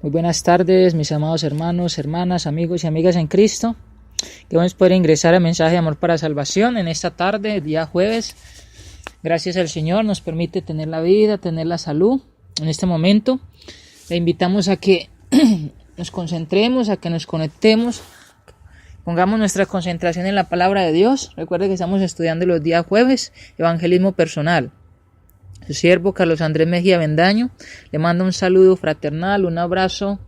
Muy buenas tardes, mis amados hermanos, hermanas, amigos y amigas en Cristo. Que vamos a poder ingresar al mensaje de amor para salvación en esta tarde, día jueves. Gracias al Señor nos permite tener la vida, tener la salud en este momento. Le invitamos a que nos concentremos, a que nos conectemos, pongamos nuestra concentración en la palabra de Dios. Recuerde que estamos estudiando los días jueves, evangelismo personal. Su siervo Carlos Andrés Mejía Avendaño le manda un saludo fraternal, un abrazo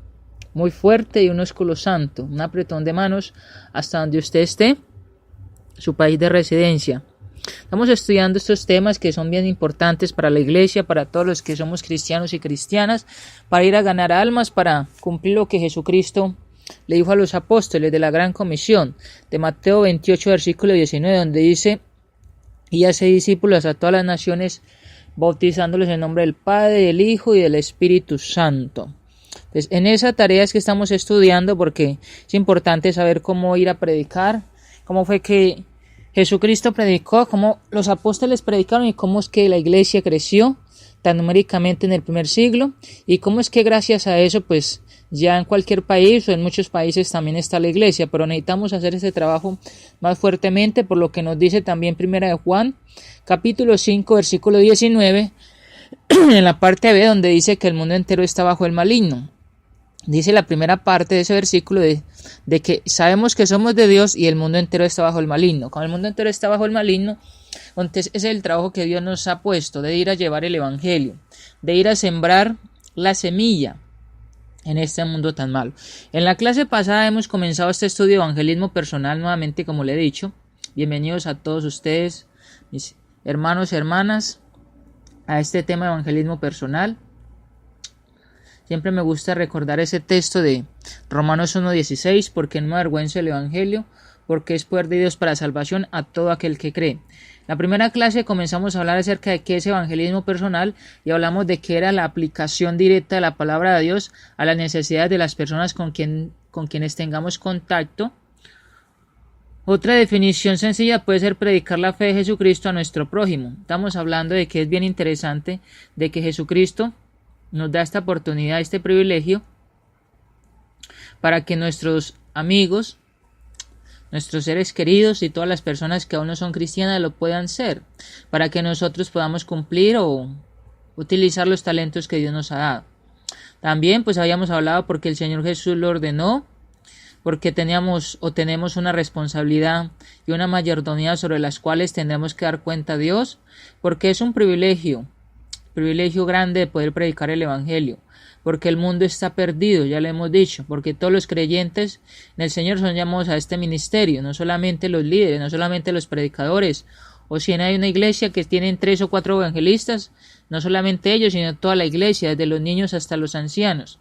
muy fuerte y un ósculo santo, un apretón de manos hasta donde usted esté, su país de residencia. Estamos estudiando estos temas que son bien importantes para la iglesia, para todos los que somos cristianos y cristianas, para ir a ganar almas, para cumplir lo que Jesucristo le dijo a los apóstoles de la Gran Comisión, de Mateo 28, versículo 19, donde dice: y hace discípulos a todas las naciones, bautizándoles en el nombre del Padre, del Hijo y del Espíritu Santo. Entonces, en esa tarea es que estamos estudiando, porque es importante saber cómo ir a predicar, cómo fue que Jesucristo predicó, cómo los apóstoles predicaron y cómo es que la iglesia creció tan numéricamente en el primer siglo, y cómo es que gracias a eso pues ya en cualquier país o en muchos países también está la iglesia, pero necesitamos hacer este trabajo más fuertemente, por lo que nos dice también Primera de Juan, capítulo 5, versículo 19, en la parte B, donde dice que el mundo entero está bajo el maligno. Dice la primera parte de ese versículo de que sabemos que somos de Dios y el mundo entero está bajo el maligno. Cuando el mundo entero está bajo el maligno, entonces ese es el trabajo que Dios nos ha puesto, de ir a llevar el evangelio, de ir a sembrar la semilla en este mundo tan malo. En la clase pasada hemos comenzado este estudio de evangelismo personal nuevamente, como le he dicho. Bienvenidos a todos ustedes, mis hermanos y hermanas, a este tema de evangelismo personal. Siempre me gusta recordar ese texto de Romanos 1:16, porque no me avergüenzo del evangelio, porque es poder de Dios para salvación a todo aquel que cree. La primera clase comenzamos a hablar acerca de qué es evangelismo personal y hablamos de qué era la aplicación directa de la palabra de Dios a las necesidades de las personas con quienes tengamos contacto. Otra definición sencilla puede ser predicar la fe de Jesucristo a nuestro prójimo. Estamos hablando de que es bien interesante de que Jesucristo nos da esta oportunidad, este privilegio, para que nuestros amigos, nuestros seres queridos y todas las personas que aún no son cristianas lo puedan ser, para que nosotros podamos cumplir o utilizar los talentos que Dios nos ha dado. También pues habíamos hablado porque el Señor Jesús lo ordenó, porque tenemos una responsabilidad y una mayordomía sobre las cuales tendremos que dar cuenta a Dios, porque es un privilegio grande de poder predicar el evangelio, porque el mundo está perdido, ya lo hemos dicho, porque todos los creyentes en el Señor son llamados a este ministerio, no solamente los líderes, no solamente los predicadores, o si hay una iglesia que tienen 3 o 4 evangelistas, no solamente ellos, sino toda la iglesia, desde los niños hasta los ancianos,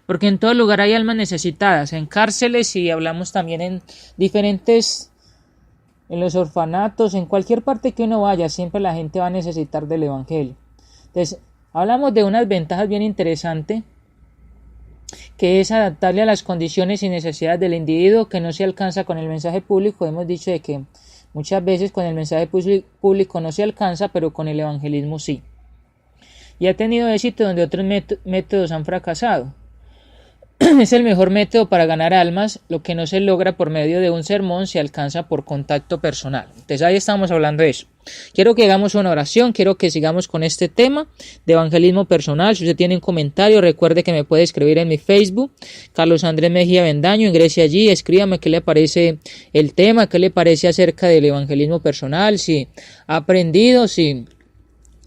porque en todo lugar hay almas necesitadas, en cárceles, y hablamos también en los orfanatos, en cualquier parte que uno vaya, siempre la gente va a necesitar del evangelio. Entonces, hablamos de unas ventajas bien interesantes, que es adaptarle a las condiciones y necesidades del individuo, que no se alcanza con el mensaje público. Hemos dicho de que muchas veces con el mensaje público no se alcanza, pero con el evangelismo sí. Y ha tenido éxito donde otros métodos han fracasado. Es el mejor método para ganar almas. Lo que no se logra por medio de un sermón se alcanza por contacto personal. Entonces ahí estamos hablando de eso. Quiero que hagamos una oración, quiero que sigamos con este tema de evangelismo personal. Si usted tiene un comentario, recuerde que me puede escribir en mi Facebook, Carlos Andrés Mejía Avendaño, ingrese allí, escríbame qué le parece el tema, qué le parece acerca del evangelismo personal, si ha aprendido, si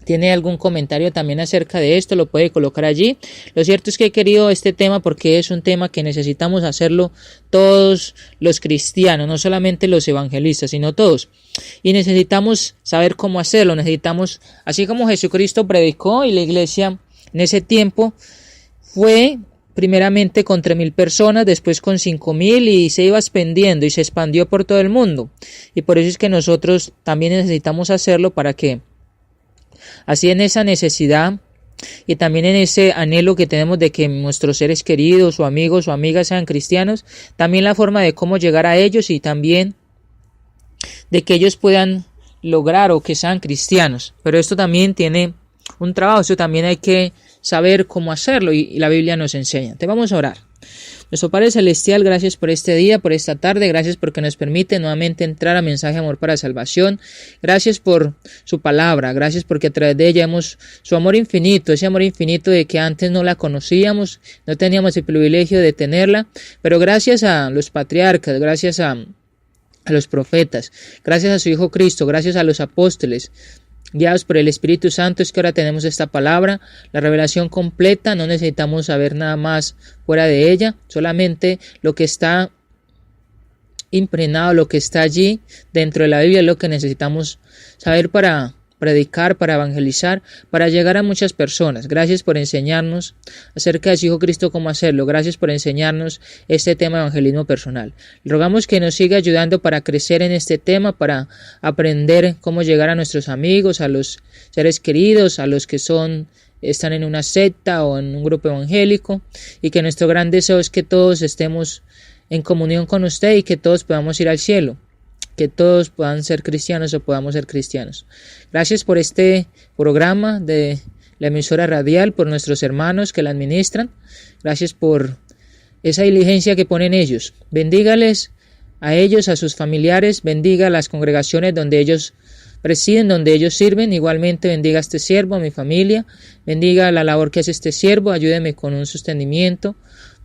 tiene algún comentario también acerca de esto, lo puede colocar allí. Lo cierto es que he querido este tema porque es un tema que necesitamos hacerlo todos los cristianos, no solamente los evangelistas, sino todos. Y necesitamos saber cómo hacerlo, necesitamos, así como Jesucristo predicó y la iglesia en ese tiempo fue primeramente con 3,000 personas, después con 5,000 y se iba expandiendo y se expandió por todo el mundo. Y por eso es que nosotros también necesitamos hacerlo para que así en esa necesidad y también en ese anhelo que tenemos de que nuestros seres queridos o amigos o amigas sean cristianos, también la forma de cómo llegar a ellos y también de que ellos puedan lograr o que sean cristianos. Pero esto también tiene un trabajo, esto también hay que saber cómo hacerlo y la Biblia nos enseña. Te vamos a orar. Nuestro Padre Celestial, gracias por este día, por esta tarde, gracias porque nos permite nuevamente entrar a Mensaje de Amor para Salvación, gracias por su palabra, gracias porque a través de ella vemos su amor infinito, ese amor infinito de que antes no la conocíamos, no teníamos el privilegio de tenerla, pero gracias a los patriarcas, gracias a los profetas, gracias a su Hijo Cristo, gracias a los apóstoles, guiados por el Espíritu Santo, es que ahora tenemos esta palabra, la revelación completa, no necesitamos saber nada más fuera de ella, solamente lo que está impregnado, lo que está allí dentro de la Biblia es lo que necesitamos saber para predicar, para evangelizar, para llegar a muchas personas. Gracias por enseñarnos acerca de su Hijo Cristo cómo hacerlo. Gracias por enseñarnos este tema de evangelismo personal. Rogamos que nos siga ayudando para crecer en este tema, para aprender cómo llegar a nuestros amigos, a los seres queridos, a los que están en una secta o en un grupo evangélico, y que nuestro gran deseo es que todos estemos en comunión con usted y que todos podamos ir al cielo, que todos puedan ser cristianos o podamos ser cristianos. Gracias por este programa de la emisora radial, por nuestros hermanos que la administran. Gracias por esa diligencia que ponen ellos. Bendígales a ellos, a sus familiares, bendiga las congregaciones donde ellos presiden, donde ellos sirven. Igualmente bendiga a este siervo, a mi familia, bendiga la labor que hace este siervo, ayúdeme con un sostenimiento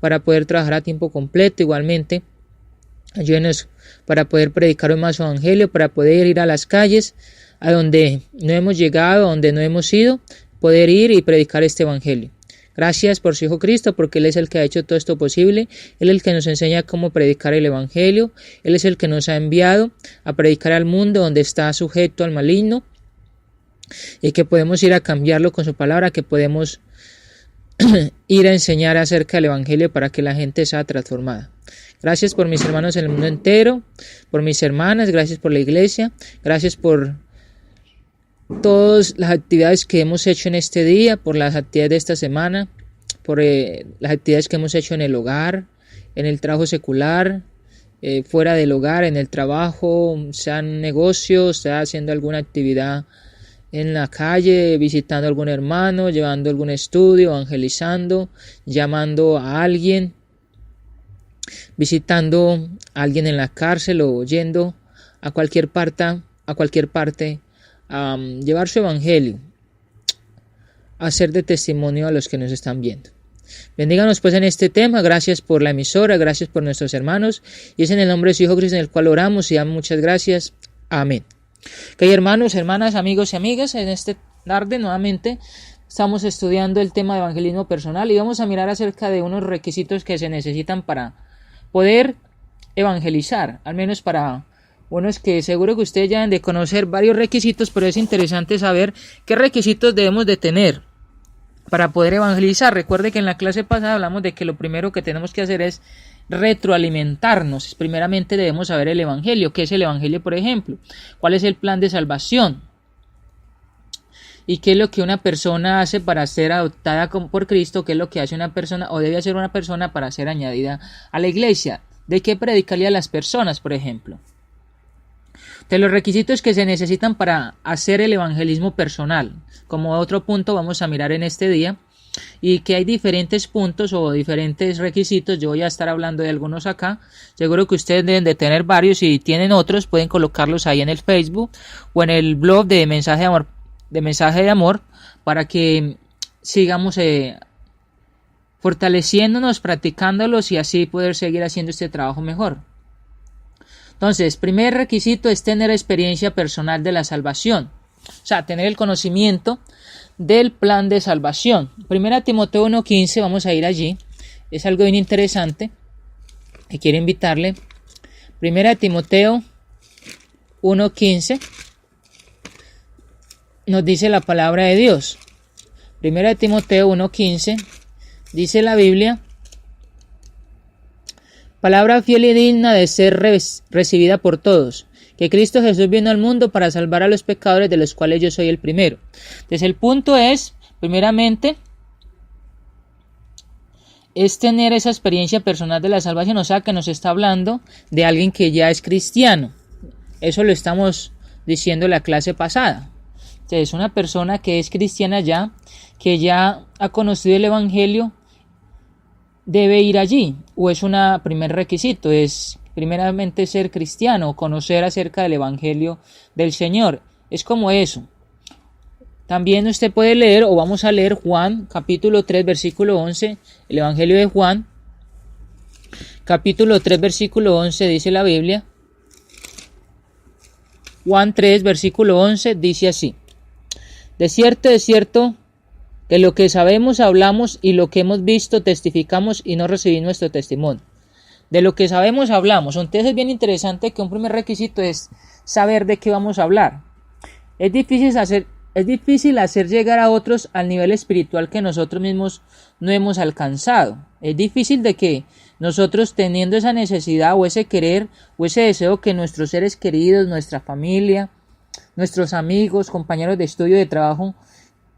para poder trabajar a tiempo completo. Igualmente ayúdenos para poder predicar hoy más su evangelio, para poder ir a las calles a donde no hemos llegado, a donde no hemos ido, poder ir y predicar este evangelio. Gracias por su Hijo Cristo, porque Él es el que ha hecho todo esto posible. Él es el que nos enseña cómo predicar el evangelio. Él es el que nos ha enviado a predicar al mundo donde está sujeto al maligno, y que podemos ir a cambiarlo con su palabra, que podemos ir a enseñar acerca del evangelio para que la gente sea transformada. Gracias por mis hermanos en el mundo entero, por mis hermanas, gracias por la iglesia, gracias por todas las actividades que hemos hecho en este día, por las actividades de esta semana, por las actividades que hemos hecho en el hogar, en el trabajo secular, fuera del hogar, en el trabajo, sea en negocios, sea haciendo alguna actividad en la calle, visitando a algún hermano, llevando algún estudio, evangelizando, llamando a alguien, visitando a alguien en la cárcel o yendo a cualquier parte a llevar su evangelio, a ser de testimonio a los que nos están viendo. Bendíganos pues en este tema, gracias por la emisora, gracias por nuestros hermanos, y es en el nombre de su Hijo Cristo en el cual oramos y damos muchas gracias. Amén. Ok, hermanos, hermanas, amigos y amigas, en esta tarde nuevamente estamos estudiando el tema de evangelismo personal y vamos a mirar acerca de unos requisitos que se necesitan para poder evangelizar, al menos para unos que seguro que ustedes ya deben de conocer varios requisitos, pero es interesante saber qué requisitos debemos de tener para poder evangelizar. Recuerde que en la clase pasada hablamos de que lo primero que tenemos que hacer es retroalimentarnos. Primeramente debemos saber el evangelio. ¿Qué es el evangelio, por ejemplo? ¿Cuál es el plan de salvación? ¿Y qué es lo que una persona hace para ser adoptada por Cristo? ¿Qué es lo que hace una persona o debe hacer una persona para ser añadida a la iglesia? ¿De qué predicarle a las personas, por ejemplo? De los requisitos que se necesitan para hacer el evangelismo personal. Como otro punto vamos a mirar en este día, y que hay diferentes puntos o diferentes requisitos. Yo voy a estar hablando de algunos acá. Seguro que ustedes deben de tener varios, y si tienen otros pueden colocarlos ahí en el Facebook o en el blog de Mensaje de Amor, para que sigamos fortaleciéndonos, practicándolos y así poder seguir haciendo este trabajo mejor. Entonces, primer requisito es tener experiencia personal de la salvación, o sea, tener el conocimiento del plan de salvación. Primera Timoteo 1:15, vamos a ir allí, es algo bien interesante que quiero invitarle. Primera Timoteo 1:15 nos dice la palabra de Dios. Primera Timoteo 1:15 dice la Biblia: palabra fiel y digna de ser recibida por todos, que Cristo Jesús vino al mundo para salvar a los pecadores, de los cuales yo soy el primero. Entonces el punto es, primeramente, es tener esa experiencia personal de la salvación, o sea que nos está hablando de alguien que ya es cristiano. Eso lo estamos diciendo en la clase pasada, Entonces, una persona que es cristiana ya, que ya ha conocido el Evangelio, debe ir allí, o es un primer requisito, es primeramente ser cristiano, conocer acerca del Evangelio del Señor. Es como eso. También usted puede leer, o vamos a leer Juan, capítulo 3, versículo 11, el Evangelio de Juan, capítulo 3, versículo 11, dice la Biblia. Juan 3, versículo 11, dice así: de cierto, que lo que sabemos hablamos y lo que hemos visto testificamos y no recibimos nuestro testimonio. De lo que sabemos hablamos. Entonces es bien interesante que un primer requisito es saber de qué vamos a hablar. Es difícil hacer llegar a otros al nivel espiritual que nosotros mismos no hemos alcanzado. Es difícil de que nosotros, teniendo esa necesidad o ese querer o ese deseo que nuestros seres queridos, nuestra familia, nuestros amigos, compañeros de estudio, de trabajo,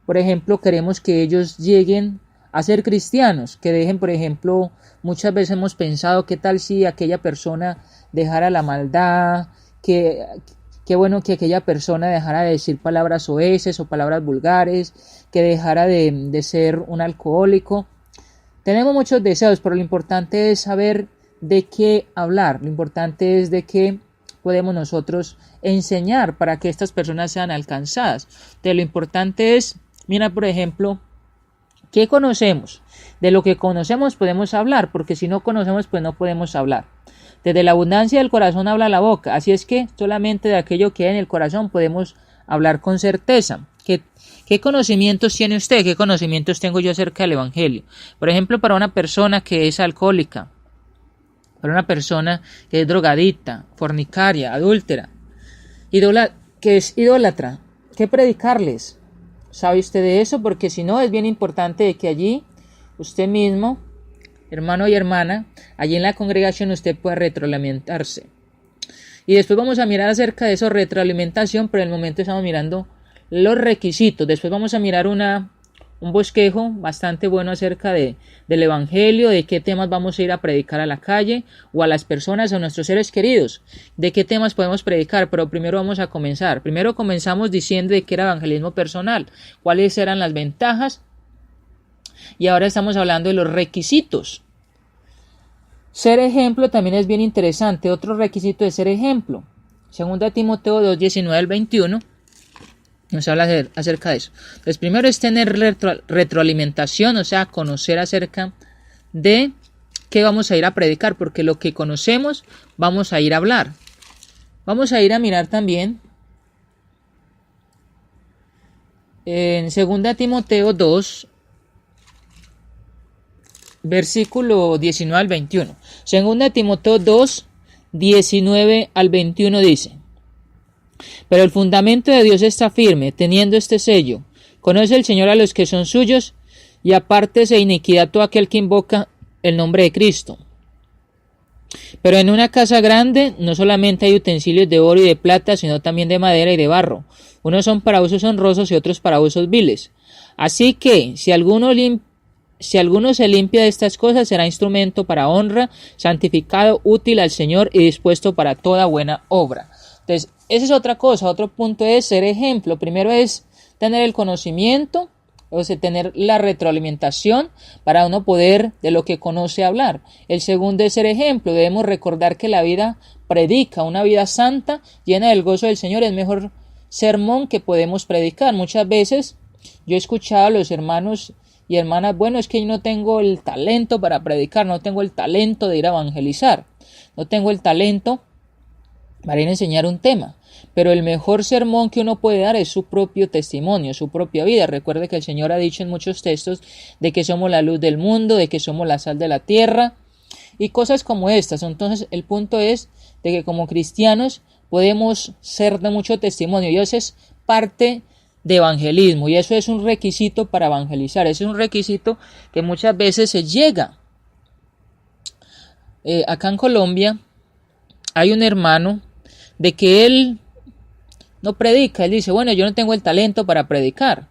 por ejemplo, queremos que ellos lleguen a ser cristianos, que dejen, por ejemplo, muchas veces hemos pensado, ¿qué tal si aquella persona dejara la maldad? Qué bueno que aquella persona dejara de decir palabras soeces o palabras vulgares, que dejara de ser un alcohólico. Tenemos muchos deseos, pero lo importante es saber de qué hablar, lo importante es de qué podemos nosotros enseñar para que estas personas sean alcanzadas. Entonces, lo importante es, mira, por ejemplo, ¿qué conocemos? De lo que conocemos podemos hablar, porque si no conocemos, pues no podemos hablar. Desde la abundancia del corazón habla la boca, así es que solamente de aquello que hay en el corazón podemos hablar con certeza. ¿Qué conocimientos tiene usted? ¿Qué conocimientos tengo yo acerca del Evangelio? Por ejemplo, para una persona que es alcohólica, para una persona que es drogadicta, fornicaria, adúltera, que es idólatra, ¿qué predicarles? ¿Sabe usted de eso? Porque si no, es bien importante de que allí usted mismo, hermano y hermana, allí en la congregación usted pueda retroalimentarse. Y después vamos a mirar acerca de eso, retroalimentación, pero en el momento estamos mirando los requisitos. Después vamos a mirar un bosquejo bastante bueno acerca del Evangelio, de qué temas vamos a ir a predicar a la calle o a las personas, a nuestros seres queridos, de qué temas podemos predicar, pero primero vamos a comenzar. Primero comenzamos diciendo de qué era evangelismo personal, cuáles eran las ventajas, y ahora estamos hablando de los requisitos. Ser ejemplo también es bien interesante. Otro requisito de ser ejemplo, 2 Timoteo 2, 19 al 21, nos habla acerca de eso. Entonces, primero es tener retroalimentación, o sea, conocer acerca de qué vamos a ir a predicar, porque lo que conocemos vamos a ir a hablar. Vamos a ir a mirar también en 2 Timoteo 2, versículo 19 al 21. 2 Timoteo 2, 19 al 21 dice: pero el fundamento de Dios está firme, teniendo este sello: conoce el Señor a los que son suyos, y apártese de iniquidad todo aquel que invoca el nombre de Cristo. Pero en una casa grande no solamente hay utensilios de oro y de plata, sino también de madera y de barro. Unos son para usos honrosos y otros para usos viles. Así que si alguno se limpia de estas cosas, será instrumento para honra, santificado, útil al Señor y dispuesto para toda buena obra. Entonces, esa es otra cosa. Otro punto es ser ejemplo. Primero es tener el conocimiento, o sea, tener la retroalimentación para uno poder de lo que conoce hablar. El segundo es ser ejemplo. Debemos recordar que la vida predica, una vida santa, llena del gozo del Señor, es el mejor sermón que podemos predicar. Muchas veces yo he escuchado a los hermanos y hermanas, bueno, es que yo no tengo el talento para predicar, no tengo el talento de ir a evangelizar, no tengo el talento para ir a enseñar un tema. Pero el mejor sermón que uno puede dar es su propio testimonio, su propia vida. Recuerde que el Señor ha dicho en muchos textos de que somos la luz del mundo, de que somos la sal de la tierra y cosas como estas. Entonces el punto es de que como cristianos podemos ser de mucho testimonio, y eso es parte de evangelismo, y eso es un requisito para evangelizar. Ese es un requisito que muchas veces se llega. Acá en Colombia hay un hermano de que él no predica, él dice, bueno, yo no tengo el talento para predicar,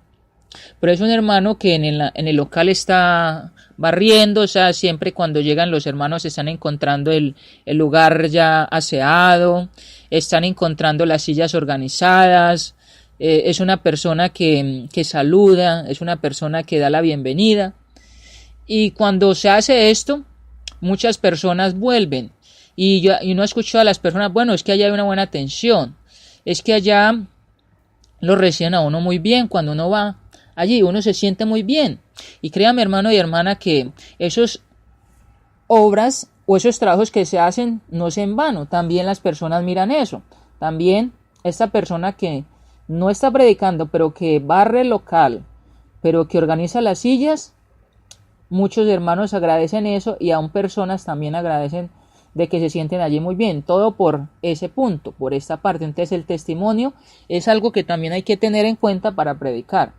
pero es un hermano que en el local está barriendo, o sea, siempre cuando llegan los hermanos están encontrando el lugar ya aseado, están encontrando las sillas organizadas, es una persona que saluda, es una persona que da la bienvenida. Y cuando se hace esto, muchas personas vuelven. Y uno escucha a las personas, bueno, es que allá hay una buena atención, es que allá lo reciben a uno muy bien. Cuando uno va allí, uno se siente muy bien. Y créame, hermano y hermana, que esas obras o esos trabajos que se hacen no es en vano. También las personas miran eso. También esta persona que no está predicando, pero que barre el local, pero que organiza las sillas, muchos hermanos agradecen eso y aún personas también agradecen de que se sienten allí muy bien. Todo por ese punto, por esta parte. Entonces el testimonio es algo que también hay que tener en cuenta para predicar.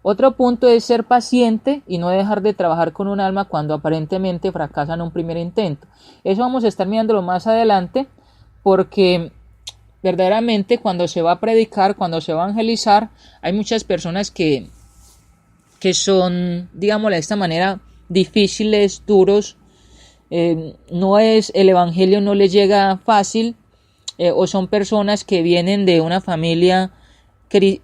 Otro punto es ser paciente y no dejar de trabajar con un alma cuando aparentemente fracasa en un primer intento. Eso vamos a estar mirándolo más adelante, porque verdaderamente cuando se va a predicar, cuando se va a evangelizar, hay muchas personas que son, digámoslo de esta manera, difíciles, duros. No es, el evangelio no les llega fácil, o son personas que vienen de una familia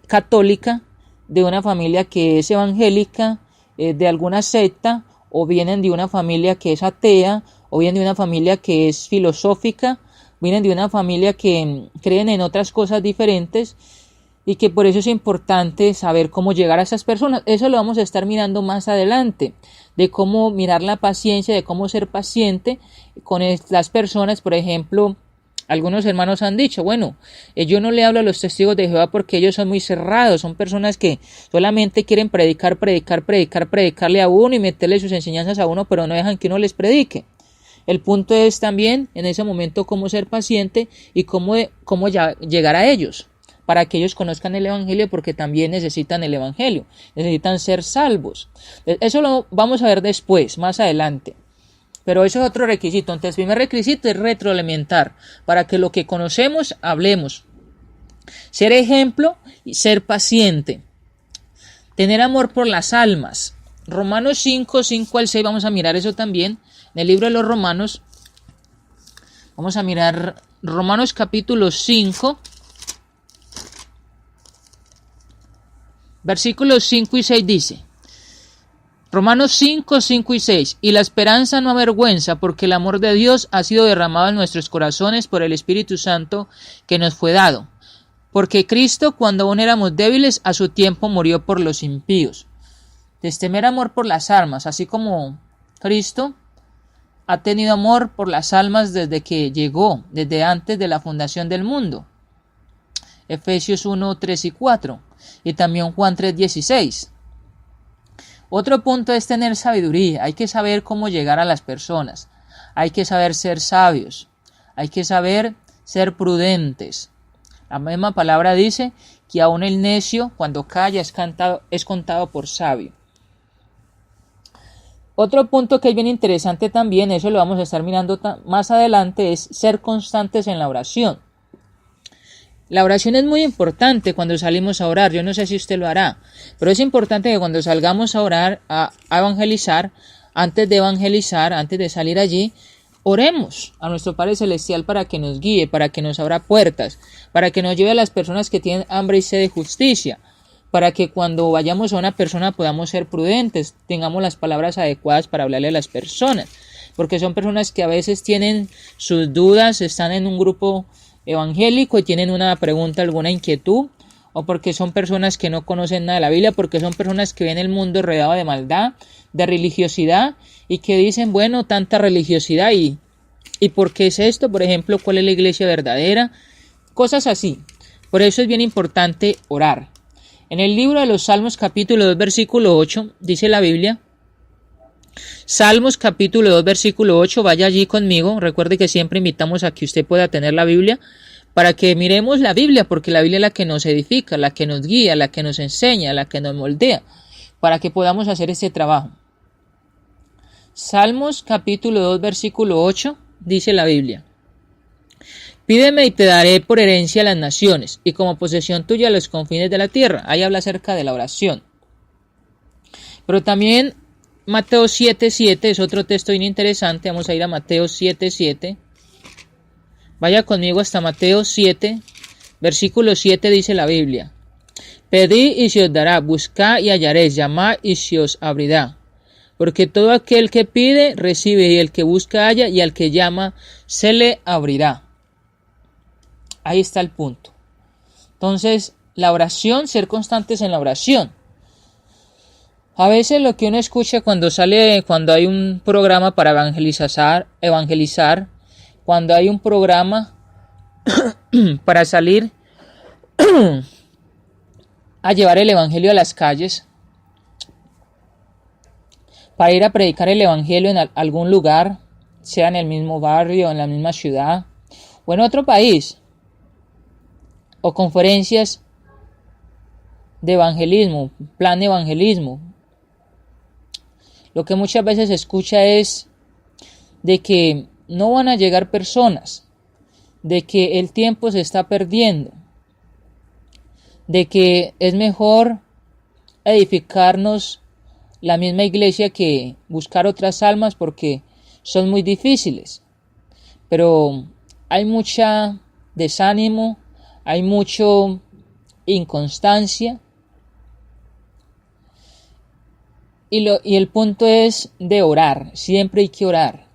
católica, de una familia que es evangélica, de alguna secta, o vienen de una familia que es atea, o vienen de una familia que es filosófica, vienen de una familia que creen en otras cosas diferentes, y que por eso es importante saber cómo llegar a esas personas. Eso lo vamos a estar mirando más adelante, de cómo mirar la paciencia, de cómo ser paciente con las personas. Por ejemplo, algunos hermanos han dicho, bueno, yo no le hablo a los testigos de Jehová porque ellos son muy cerrados, son personas que solamente quieren predicarle a uno y meterle sus enseñanzas a uno, pero no dejan que uno les predique. El punto es también en ese momento cómo ser paciente y cómo llegar a ellos, para que ellos conozcan el evangelio, porque también necesitan el evangelio, necesitan ser salvos. Eso lo vamos a ver después, más adelante. Pero eso es otro requisito. Entonces, el primer requisito es retroalimentar, para que lo que conocemos, hablemos. Ser ejemplo y ser paciente. Tener amor por las almas. Romanos 5, 5 al 6, vamos a mirar eso también. En el libro de los Romanos, vamos a mirar Romanos capítulo 5, versículos 5 y 6 dice, Romanos 5, 5 y 6, y la esperanza no avergüenza, porque el amor de Dios ha sido derramado en nuestros corazones por el Espíritu Santo que nos fue dado. Porque Cristo, cuando aún éramos débiles, a su tiempo murió por los impíos. Temer amor por las almas, así como Cristo ha tenido amor por las almas desde que llegó, desde antes de la fundación del mundo. Efesios 1, 3 y 4. Y también Juan 3, 16. Otro punto es tener sabiduría. Hay que saber cómo llegar a las personas. Hay que saber ser sabios. Hay que saber ser prudentes. La misma palabra dice que aún el necio, cuando calla, es contado por sabio. Otro punto que es bien interesante también, eso lo vamos a estar mirando más adelante, es ser constantes en la oración. La oración es muy importante cuando salimos a orar. Yo no sé si usted lo hará, pero es importante que cuando salgamos a orar, a evangelizar, antes de salir allí, oremos a nuestro Padre Celestial para que nos guíe, para que nos abra puertas, para que nos lleve a las personas que tienen hambre y sed de justicia, para que cuando vayamos a una persona podamos ser prudentes, tengamos las palabras adecuadas para hablarle a las personas, porque son personas que a veces tienen sus dudas, están en un grupo evangélico y tienen una pregunta, alguna inquietud, o porque son personas que no conocen nada de la Biblia, porque son personas que ven el mundo rodeado de maldad, de religiosidad, y que dicen, bueno, tanta religiosidad, y ¿por qué es esto? Por ejemplo, ¿cuál es la iglesia verdadera? Cosas así. Por eso es bien importante orar. En el libro de los Salmos capítulo 2 versículo 8 dice la Biblia, Salmos capítulo 2 versículo 8, vaya allí conmigo, recuerde que siempre invitamos a que usted pueda tener la Biblia, para que miremos la Biblia, porque la Biblia es la que nos edifica, la que nos guía, la que nos enseña, la que nos moldea, para que podamos hacer este trabajo. Salmos capítulo 2 versículo 8 dice la Biblia, Pídeme y te daré por herencia las naciones, y como posesión tuya los confines de la tierra. Ahí habla acerca de la oración. Pero también Mateo 7:7 es otro texto bien interesante. Vamos a ir a Mateo 7:7. Vaya conmigo hasta Mateo 7, versículo 7 dice la Biblia. Pedid y se os dará, buscad y hallaréis, llamad y se os abrirá. Porque todo aquel que pide, recibe, y el que busca halla, y al que llama, se le abrirá. Ahí está el punto. Entonces, la oración, ser constantes en la oración. A veces lo que uno escucha cuando hay un programa para evangelizar, cuando hay un programa para salir a llevar el evangelio a las calles, para ir a predicar el evangelio en algún lugar, sea en el mismo barrio, en la misma ciudad o en otro país, o conferencias de evangelismo, plan de evangelismo. Lo que muchas veces se escucha es de que no van a llegar personas, de que el tiempo se está perdiendo, de que es mejor edificarnos la misma iglesia que buscar otras almas porque son muy difíciles. Pero hay mucha desánimo, hay mucho inconstancia, y el punto es de orar. Siempre hay que orar.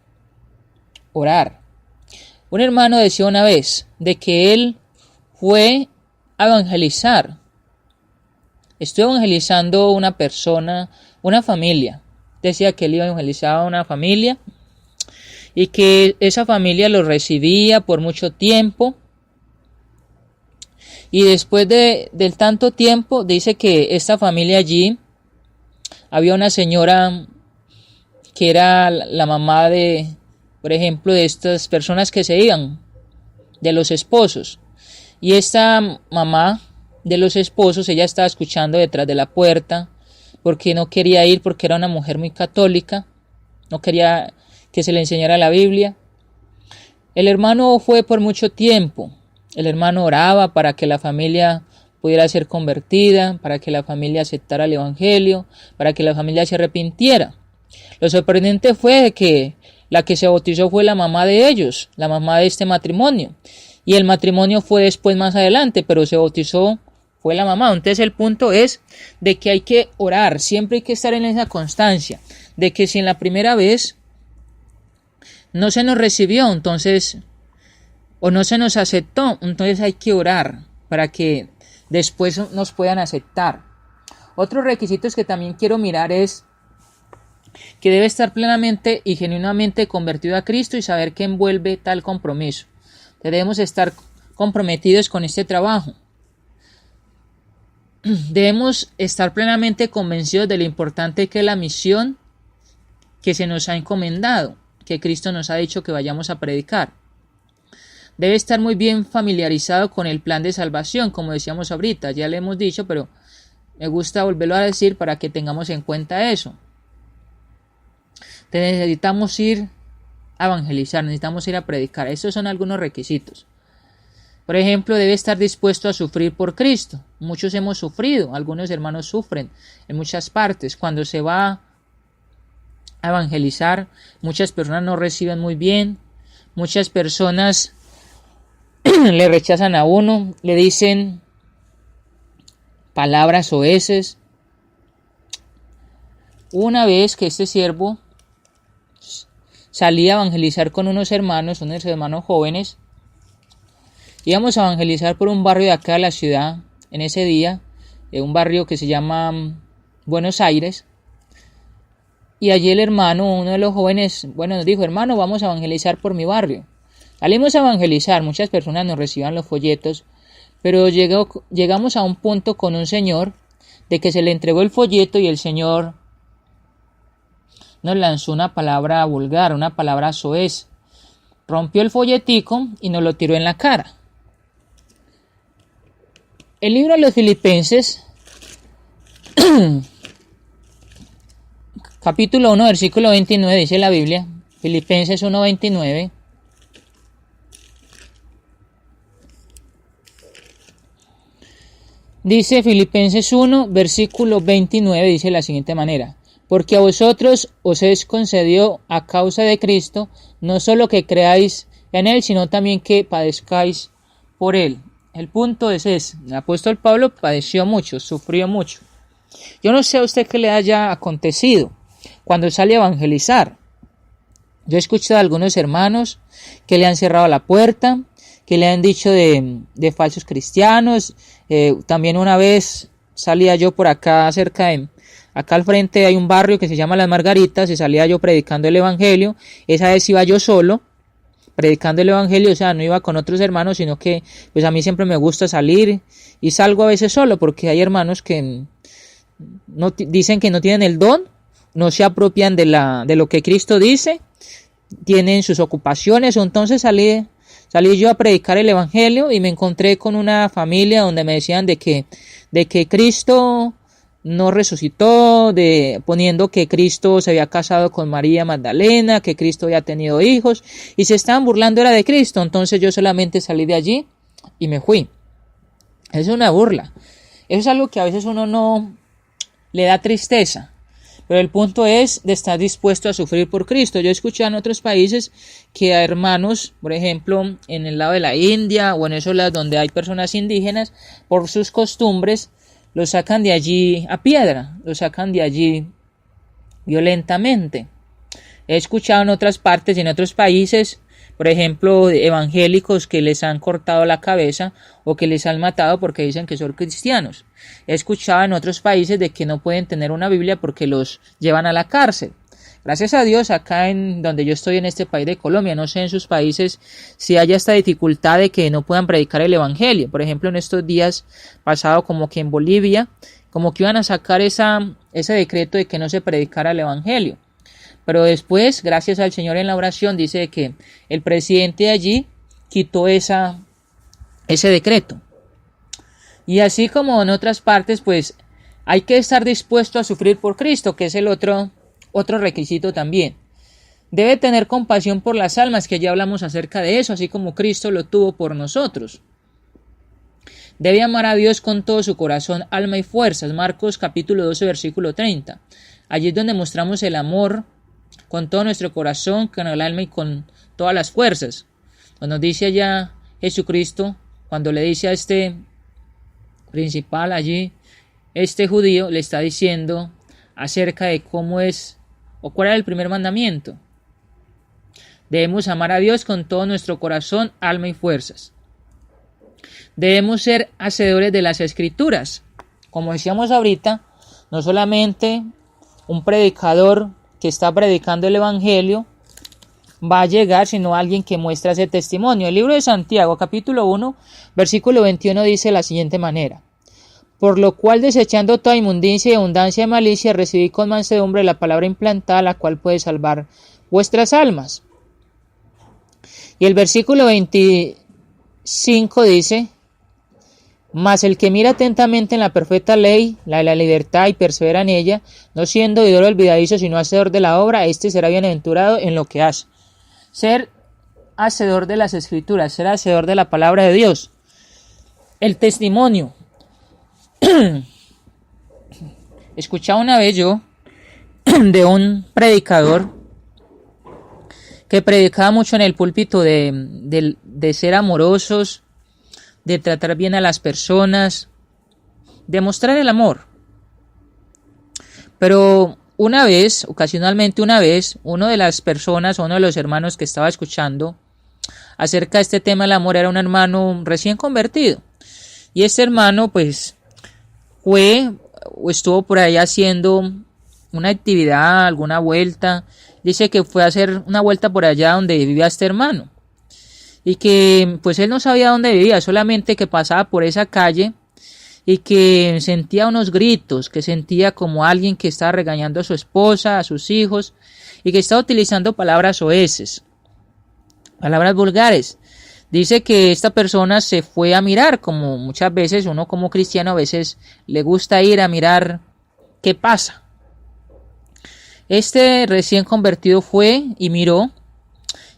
Un hermano decía una vez de que él fue a evangelizar. Estuvo evangelizando una persona, una familia. Decía que él iba a evangelizar a una familia y que esa familia lo recibía por mucho tiempo. Y después del tanto tiempo, dice que esta familia allí, había una señora que era la mamá de, por ejemplo, de estas personas que se iban, de los esposos. Y esta mamá de los esposos, ella estaba escuchando detrás de la puerta, porque no quería ir, porque era una mujer muy católica, no quería que se le enseñara la Biblia. El hermano fue por mucho tiempo. El hermano oraba para que la familia pudiera ser convertida, para que la familia aceptara el evangelio, para que la familia se arrepintiera. Lo sorprendente fue que la que se bautizó fue la mamá de ellos, la mamá de este matrimonio. Y el matrimonio fue después más adelante, pero se bautizó fue la mamá. Entonces el punto es de que hay que orar, siempre hay que estar en esa constancia, de que si en la primera vez no se nos recibió, entonces, o no se nos aceptó, entonces hay que orar para que después nos puedan aceptar. Otros requisitos que también quiero mirar es que debe estar plenamente y genuinamente convertido a Cristo y saber qué envuelve tal compromiso. Debemos estar comprometidos con este trabajo. Debemos estar plenamente convencidos de lo importante que es la misión que se nos ha encomendado, que Cristo nos ha dicho que vayamos a predicar. Debe estar muy bien familiarizado con el plan de salvación, como decíamos ahorita, ya le hemos dicho, pero me gusta volverlo a decir para que tengamos en cuenta eso. Necesitamos ir a evangelizar, necesitamos ir a predicar. Estos son algunos requisitos. Por ejemplo, debe estar dispuesto a sufrir por Cristo. Muchos hemos sufrido, algunos hermanos sufren en muchas partes. Cuando se va a evangelizar, muchas personas no reciben muy bien, muchas personas le rechazan a uno, le dicen palabras soeces. Una vez que este siervo salía a evangelizar con unos hermanos jóvenes, íbamos a evangelizar por un barrio de acá de la ciudad, en ese día, un barrio que se llama Buenos Aires, y allí el hermano, uno de los jóvenes, nos dijo: hermano, vamos a evangelizar por mi barrio. Salimos a evangelizar, muchas personas nos recibían los folletos, pero llegamos a un punto con un señor de que se le entregó el folleto y el señor nos lanzó una palabra vulgar, una palabra soez. Rompió el folletico y nos lo tiró en la cara. El libro de los Filipenses, capítulo 1, versículo 29, dice la Biblia, Filipenses 1, 29. Dice Filipenses 1, versículo 29, dice de la siguiente manera: porque a vosotros os es concedido a causa de Cristo, no solo que creáis en Él, sino también que padezcáis por Él. el punto es ese. El apóstol Pablo padeció mucho, sufrió mucho. Yo no sé a usted qué le haya acontecido cuando sale a evangelizar. Yo he escuchado a algunos hermanos que le han cerrado la puerta, que le han dicho de falsos cristianos. También una vez salía yo por acá acá al frente hay un barrio que se llama Las Margaritas, y salía yo predicando el evangelio. Esa vez iba yo solo, predicando el evangelio, o sea, no iba con otros hermanos, sino que pues a mí siempre me gusta salir y salgo a veces solo, porque hay hermanos que dicen que no tienen el don, no se apropian de lo que Cristo dice, tienen sus ocupaciones. Entonces salí yo a predicar el evangelio y me encontré con una familia donde me decían de que Cristo no resucitó, poniendo que Cristo se había casado con María Magdalena, que Cristo había tenido hijos, y se estaban burlando era de Cristo. Entonces yo solamente salí de allí y me fui. Es una burla. Eso es algo que a veces uno no le da tristeza. Pero el punto es de estar dispuesto a sufrir por Cristo. Yo he escuchado en otros países que a hermanos, por ejemplo, en el lado de la India o en esos lados donde hay personas indígenas, por sus costumbres, los sacan de allí a piedra, los sacan de allí violentamente. He escuchado en otras partes y en otros países, por ejemplo, evangélicos que les han cortado la cabeza o que les han matado porque dicen que son cristianos. He escuchado en otros países de que no pueden tener una Biblia porque los llevan a la cárcel. Gracias a Dios, acá en donde yo estoy, en este país de Colombia, no sé en sus países si haya esta dificultad de que no puedan predicar el evangelio. Por ejemplo, en estos días pasados, como que en Bolivia, como que iban a sacar ese decreto de que no se predicara el evangelio. Pero después, gracias al Señor, en la oración dice que el presidente de allí quitó ese decreto. Y así como en otras partes, pues hay que estar dispuesto a sufrir por Cristo, que es el otro requisito también. Debe tener compasión por las almas, que ya hablamos acerca de eso, así como Cristo lo tuvo por nosotros. Debe amar a Dios con todo su corazón, alma y fuerzas. Marcos capítulo 12, versículo 30. Allí es donde mostramos el amor con todo nuestro corazón, con el alma y con todas las fuerzas. Cuando dice allá Jesucristo, cuando le dice a este principal allí, este judío le está diciendo acerca de cómo es, o cuál era el primer mandamiento. Debemos amar a Dios con todo nuestro corazón, alma y fuerzas. Debemos ser hacedores de las Escrituras. Como decíamos ahorita, no solamente un predicador que está predicando el evangelio va a llegar, sino alguien que muestra ese testimonio. El libro de Santiago, capítulo 1, versículo 21 dice de la siguiente manera: por lo cual, desechando toda inmundicia y abundancia de malicia, recibid con mansedumbre la palabra implantada, la cual puede salvar vuestras almas. Y el versículo 25 dice: mas el que mira atentamente en la perfecta ley, la de la libertad, y persevera en ella, no siendo oidor olvidadizo, sino hacedor de la obra, este será bienaventurado en lo que hace. Ser hacedor de las Escrituras, ser hacedor de la palabra de Dios. El testimonio. Escuchaba una vez yo de un predicador que predicaba mucho en el púlpito de ser amorosos, de tratar bien a las personas, de mostrar el amor. Pero ocasionalmente una vez, uno de las personas, uno de los hermanos que estaba escuchando acerca de este tema del amor era un hermano recién convertido. Y este hermano pues estuvo por ahí haciendo una actividad, alguna vuelta. Dice que fue a hacer una vuelta por allá donde vivía este hermano. Y que pues él no sabía dónde vivía, solamente que pasaba por esa calle y que sentía unos gritos, que sentía como alguien que estaba regañando a su esposa, a sus hijos, y que estaba utilizando palabras soeces, palabras vulgares. Dice que esta persona se fue a mirar, como muchas veces uno como cristiano a veces le gusta ir a mirar qué pasa. Este recién convertido fue y miró,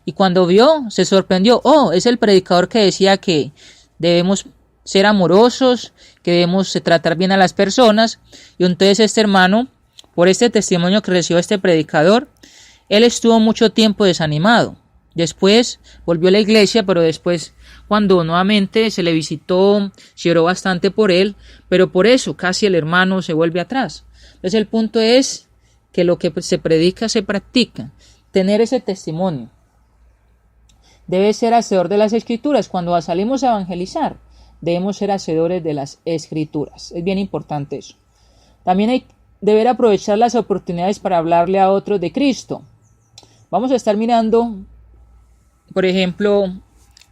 y cuando vio se sorprendió. Es el predicador que decía que debemos ser amorosos, que debemos tratar bien a las personas. Y entonces este hermano, por este testimonio que recibió este predicador, él estuvo mucho tiempo desanimado. Después volvió a la iglesia, pero después cuando nuevamente se le visitó, se oró bastante por él, pero por eso casi el hermano se vuelve atrás. Entonces el punto es que lo que se predica se practica, tener ese testimonio. Debe ser hacedor de las Escrituras. Cuando salimos a evangelizar, debemos ser hacedores de las Escrituras. Es bien importante eso. También hay deber aprovechar las oportunidades para hablarle a otros de Cristo. Vamos a estar mirando, por ejemplo,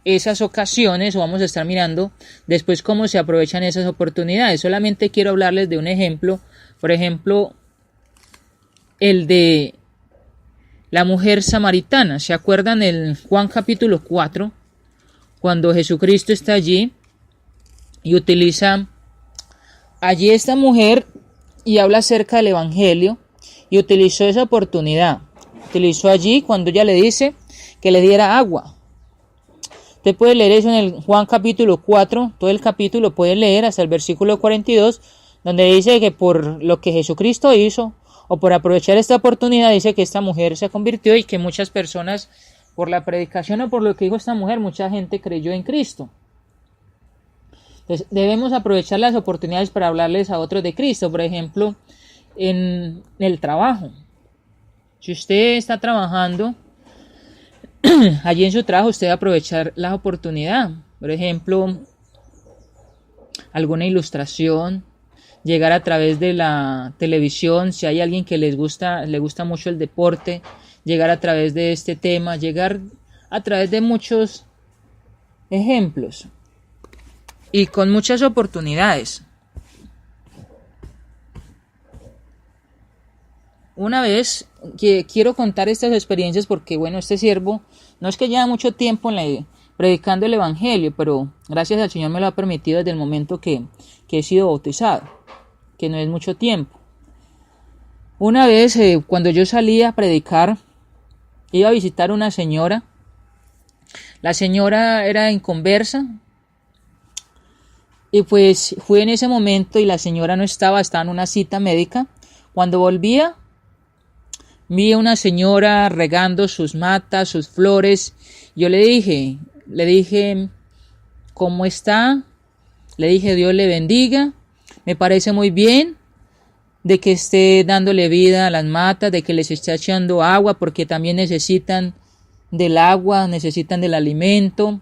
esas ocasiones, o vamos a estar mirando después cómo se aprovechan esas oportunidades. Solamente quiero hablarles de un ejemplo. Por ejemplo, el de la mujer samaritana. ¿Se acuerdan en Juan capítulo 4? Cuando Jesucristo está allí y utiliza allí esta mujer y habla acerca del Evangelio, y utilizó esa oportunidad. Utilizó allí cuando ella le dice que le diera agua. Usted puede leer eso en el Juan capítulo 4, todo el capítulo puede leer hasta el versículo 42, donde dice que por lo que Jesucristo hizo, o por aprovechar esta oportunidad, dice que esta mujer se convirtió y que muchas personas, por la predicación o por lo que dijo esta mujer, mucha gente creyó en Cristo. Entonces, debemos aprovechar las oportunidades para hablarles a otros de Cristo. Por ejemplo, en el trabajo. Si usted está trabajando, allí en su trabajo, usted debe aprovechar la oportunidad. Por ejemplo, alguna ilustración, llegar a través de la televisión, si hay alguien que le gusta mucho el deporte, llegar a través de este tema, llegar a través de muchos ejemplos y con muchas oportunidades. Una vez que quiero contar estas experiencias porque, bueno, este siervo no es que lleva mucho tiempo predicando el Evangelio, pero gracias al Señor me lo ha permitido desde el momento que he sido bautizado, que no es mucho tiempo. Una vez, cuando yo salía a predicar, iba a visitar a una señora. La señora era inconversa, y pues fui en ese momento y la señora no estaba en una cita médica. Cuando volvía, vi a una señora regando sus matas, sus flores. Yo le dije, ¿cómo está? Le dije, Dios le bendiga. Me parece muy bien de que esté dándole vida a las matas, de que les esté echando agua, porque también necesitan del agua, necesitan del alimento.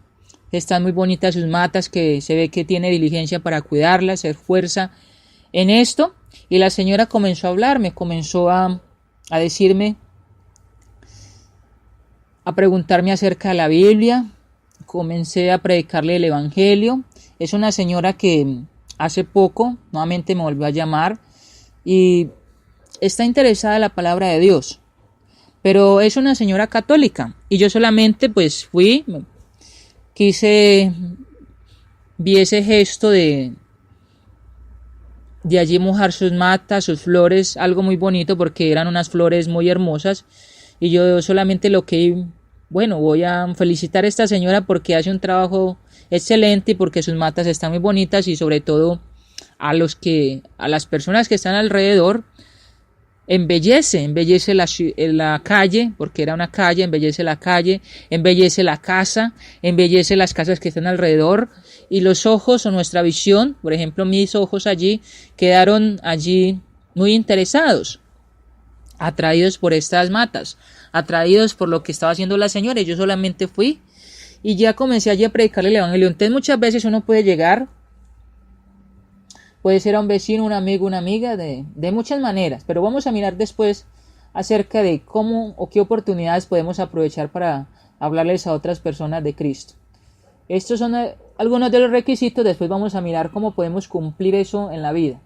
Están muy bonitas sus matas, que se ve que tiene diligencia para cuidarlas, hacer fuerza en esto. Y la señora comenzó a hablarme, comenzó a decirme, a preguntarme acerca de la Biblia. Comencé a predicarle el Evangelio. Es una señora que hace poco nuevamente me volvió a llamar y está interesada en la palabra de Dios, pero es una señora católica y yo solamente pues vi ese gesto de allí mojar sus matas, sus flores, algo muy bonito porque eran unas flores muy hermosas, y yo solamente voy a felicitar a esta señora porque hace un trabajo excelente y porque sus matas están muy bonitas, y sobre todo a las personas que están alrededor embellece la calle, porque era una calle, embellece la calle, embellece la casa, embellece las casas que están alrededor, y los ojos o nuestra visión, por ejemplo mis ojos allí quedaron allí muy interesados, atraídos por estas matas, atraídos por lo que estaba haciendo la señora. Y yo solamente fui y ya comencé allí a predicarle el Evangelio. Entonces muchas veces uno puede llegar, puede ser a un vecino, un amigo, una amiga, de muchas maneras, pero vamos a mirar después acerca de cómo o qué oportunidades podemos aprovechar para hablarles a otras personas de Cristo. Estos son algunos de los requisitos. Después vamos a mirar cómo podemos cumplir eso en la vida,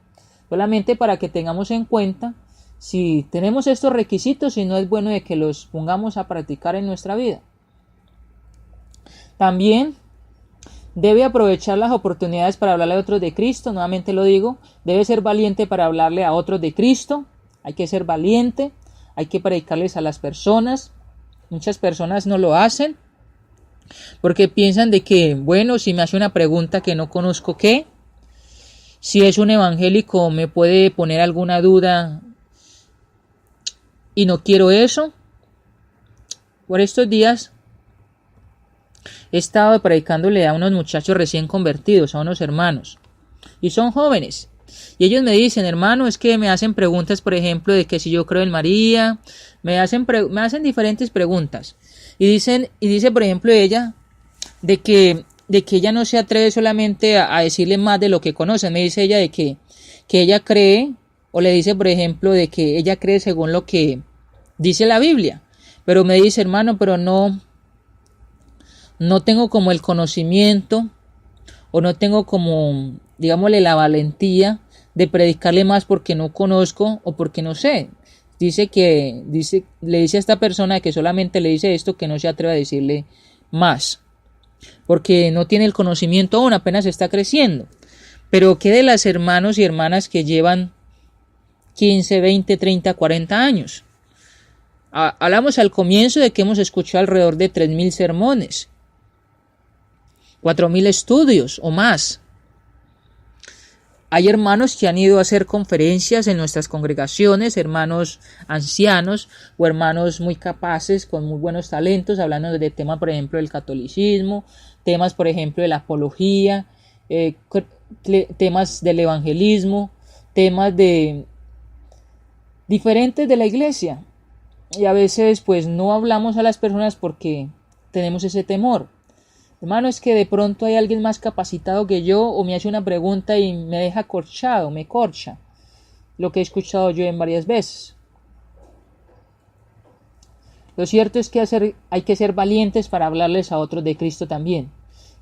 solamente para que tengamos en cuenta si tenemos estos requisitos, si no es bueno de que los pongamos a practicar en nuestra vida. También debe aprovechar las oportunidades para hablarle a otros de Cristo. Nuevamente lo digo, debe ser valiente para hablarle a otros de Cristo. Hay que ser valiente, hay que predicarles a las personas. Muchas personas no lo hacen porque piensan de que, bueno, si me hace una pregunta que no conozco, ¿qué? Si es un evangélico me puede poner alguna duda y no quiero eso. Por estos días he estado predicándole a unos muchachos recién convertidos, a unos hermanos, y son jóvenes. Y ellos me dicen, hermano, es que me hacen preguntas, por ejemplo, de que si yo creo en María, me hacen diferentes preguntas. Y dice, por ejemplo, ella, de que ella no se atreve solamente a decirle más de lo que conoce. Me dice ella de que ella cree, o le dice, por ejemplo, de que ella cree según lo que dice la Biblia. Pero me dice, hermano, pero no tengo como el conocimiento, o no tengo como, digámosle, la valentía de predicarle más porque no conozco o porque no sé. Le dice a esta persona que solamente le dice esto, que no se atreve a decirle más, porque no tiene el conocimiento aún, apenas está creciendo. Pero ¿qué de las hermanos y hermanas que llevan 15, 20, 30, 40 años? Hablamos al comienzo de que hemos escuchado alrededor de 3.000 sermones, 4.000 estudios o más. Hay hermanos que han ido a hacer conferencias en nuestras congregaciones, hermanos ancianos o hermanos muy capaces, con muy buenos talentos, hablando de temas, por ejemplo, del catolicismo, temas, por ejemplo, de la apología, temas del evangelismo, temas de diferentes de la iglesia. Y a veces pues no hablamos a las personas porque tenemos ese temor. Hermano, es que de pronto hay alguien más capacitado que yo, o me hace una pregunta y me deja corchado, me corcha. Lo que he escuchado yo en varias veces. Lo cierto es que hay que ser valientes para hablarles a otros de Cristo también.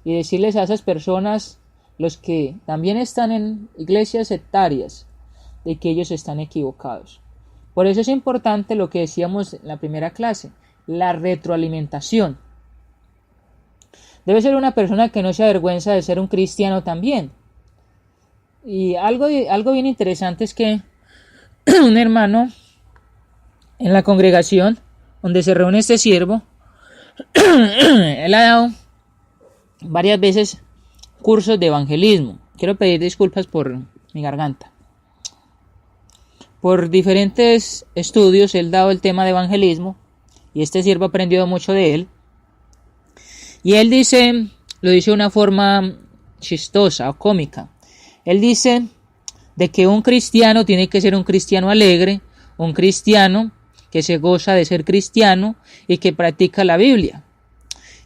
Y decirles a esas personas, los que también están en iglesias sectarias, de que ellos están equivocados. Por eso es importante lo que decíamos en la primera clase, la retroalimentación. Debe ser una persona que no se avergüenza de ser un cristiano también. Y algo bien interesante es que un hermano en la congregación donde se reúne este siervo, él ha dado varias veces cursos de evangelismo. Quiero pedir disculpas por mi garganta. Por diferentes estudios él ha dado el tema de evangelismo y este siervo ha aprendido mucho de él. Y él lo dice de una forma chistosa o cómica. Él dice de que un cristiano tiene que ser un cristiano alegre, un cristiano que se goza de ser cristiano y que practica la Biblia.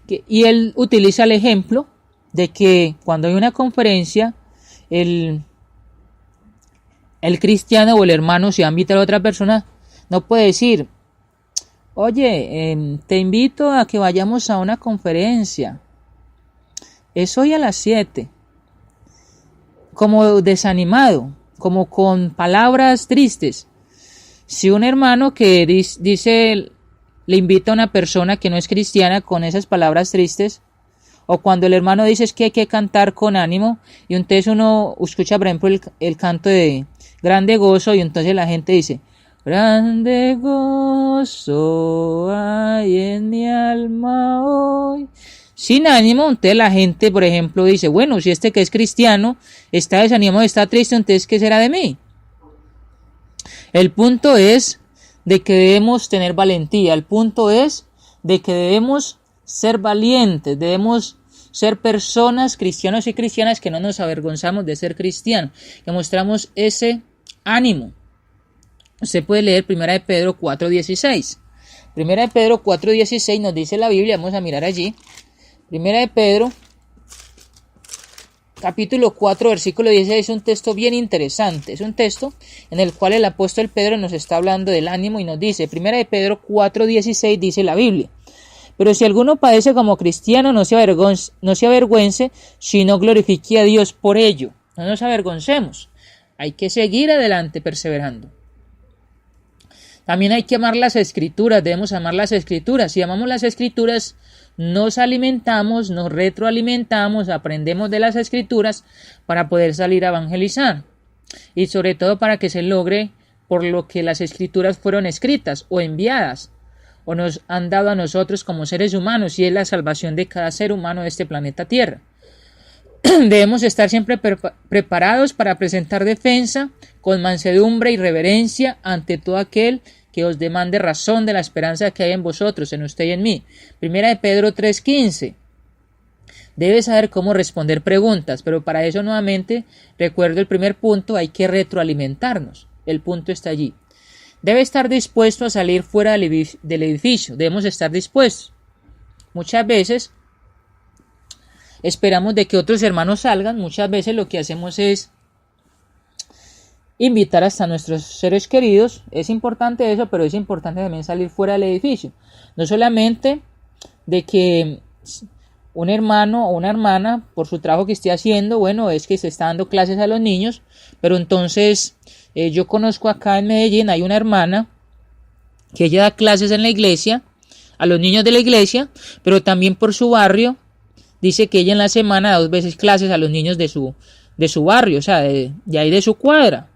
Y él utiliza el ejemplo de que cuando hay una conferencia, el cristiano o el hermano, si invita a la otra persona, no puede decir: oye, te invito a que vayamos a una conferencia. Es hoy a las 7. Como desanimado, como con palabras tristes. Si un hermano que le invita a una persona que no es cristiana con esas palabras tristes, o cuando el hermano dice es que hay que cantar con ánimo, y entonces uno escucha, por ejemplo, el canto de grande gozo, y entonces la gente dice: grande gozo hay en mi alma hoy. Sin ánimo, entonces la gente, por ejemplo, dice: bueno, si este que es cristiano está desanimado, está triste, entonces ¿qué será de mí? El punto es de que debemos tener valentía. El punto es de que debemos ser valientes, debemos ser personas, cristianos y cristianas, que no nos avergonzamos de ser cristianos, que mostramos ese ánimo. Usted puede leer 1 de Pedro 4:16. 1 de Pedro 4:16 nos dice la Biblia, vamos a mirar allí. 1 de Pedro, capítulo 4, versículo 16, es un texto bien interesante. Es un texto en el cual el apóstol Pedro nos está hablando del ánimo y nos dice, 1 de Pedro 4:16 dice la Biblia: pero si alguno padece como cristiano, no se avergüence, sino glorifique a Dios por ello. No nos avergoncemos. Hay que seguir adelante perseverando. También hay que amar las Escrituras, debemos amar las Escrituras. Si amamos las Escrituras, nos alimentamos, nos retroalimentamos, aprendemos de las Escrituras para poder salir a evangelizar. Y sobre todo para que se logre por lo que las Escrituras fueron escritas o enviadas, o nos han dado a nosotros como seres humanos, y es la salvación de cada ser humano de este planeta Tierra. Debemos estar siempre preparados para presentar defensa con mansedumbre y reverencia ante todo aquel que os demande razón de la esperanza que hay en vosotros, en usted y en mí. 1 de Pedro 3:15. Debe saber cómo responder preguntas, pero para eso nuevamente, recuerdo el primer punto, hay que retroalimentarnos. El punto está allí. Debe estar dispuesto a salir fuera del edificio, debemos estar dispuestos. Muchas veces esperamos de que otros hermanos salgan, muchas veces lo que hacemos es invitar hasta nuestros seres queridos. Es importante eso, pero es importante también salir fuera del edificio. No solamente de que un hermano o una hermana, por su trabajo que esté haciendo, bueno, es que se está dando clases a los niños, pero entonces yo conozco acá en Medellín, hay una hermana que ella da clases en la iglesia, a los niños de la iglesia, pero también por su barrio, dice que ella en la semana da 2 veces clases a los niños de su barrio, o sea, de ahí de su cuadra,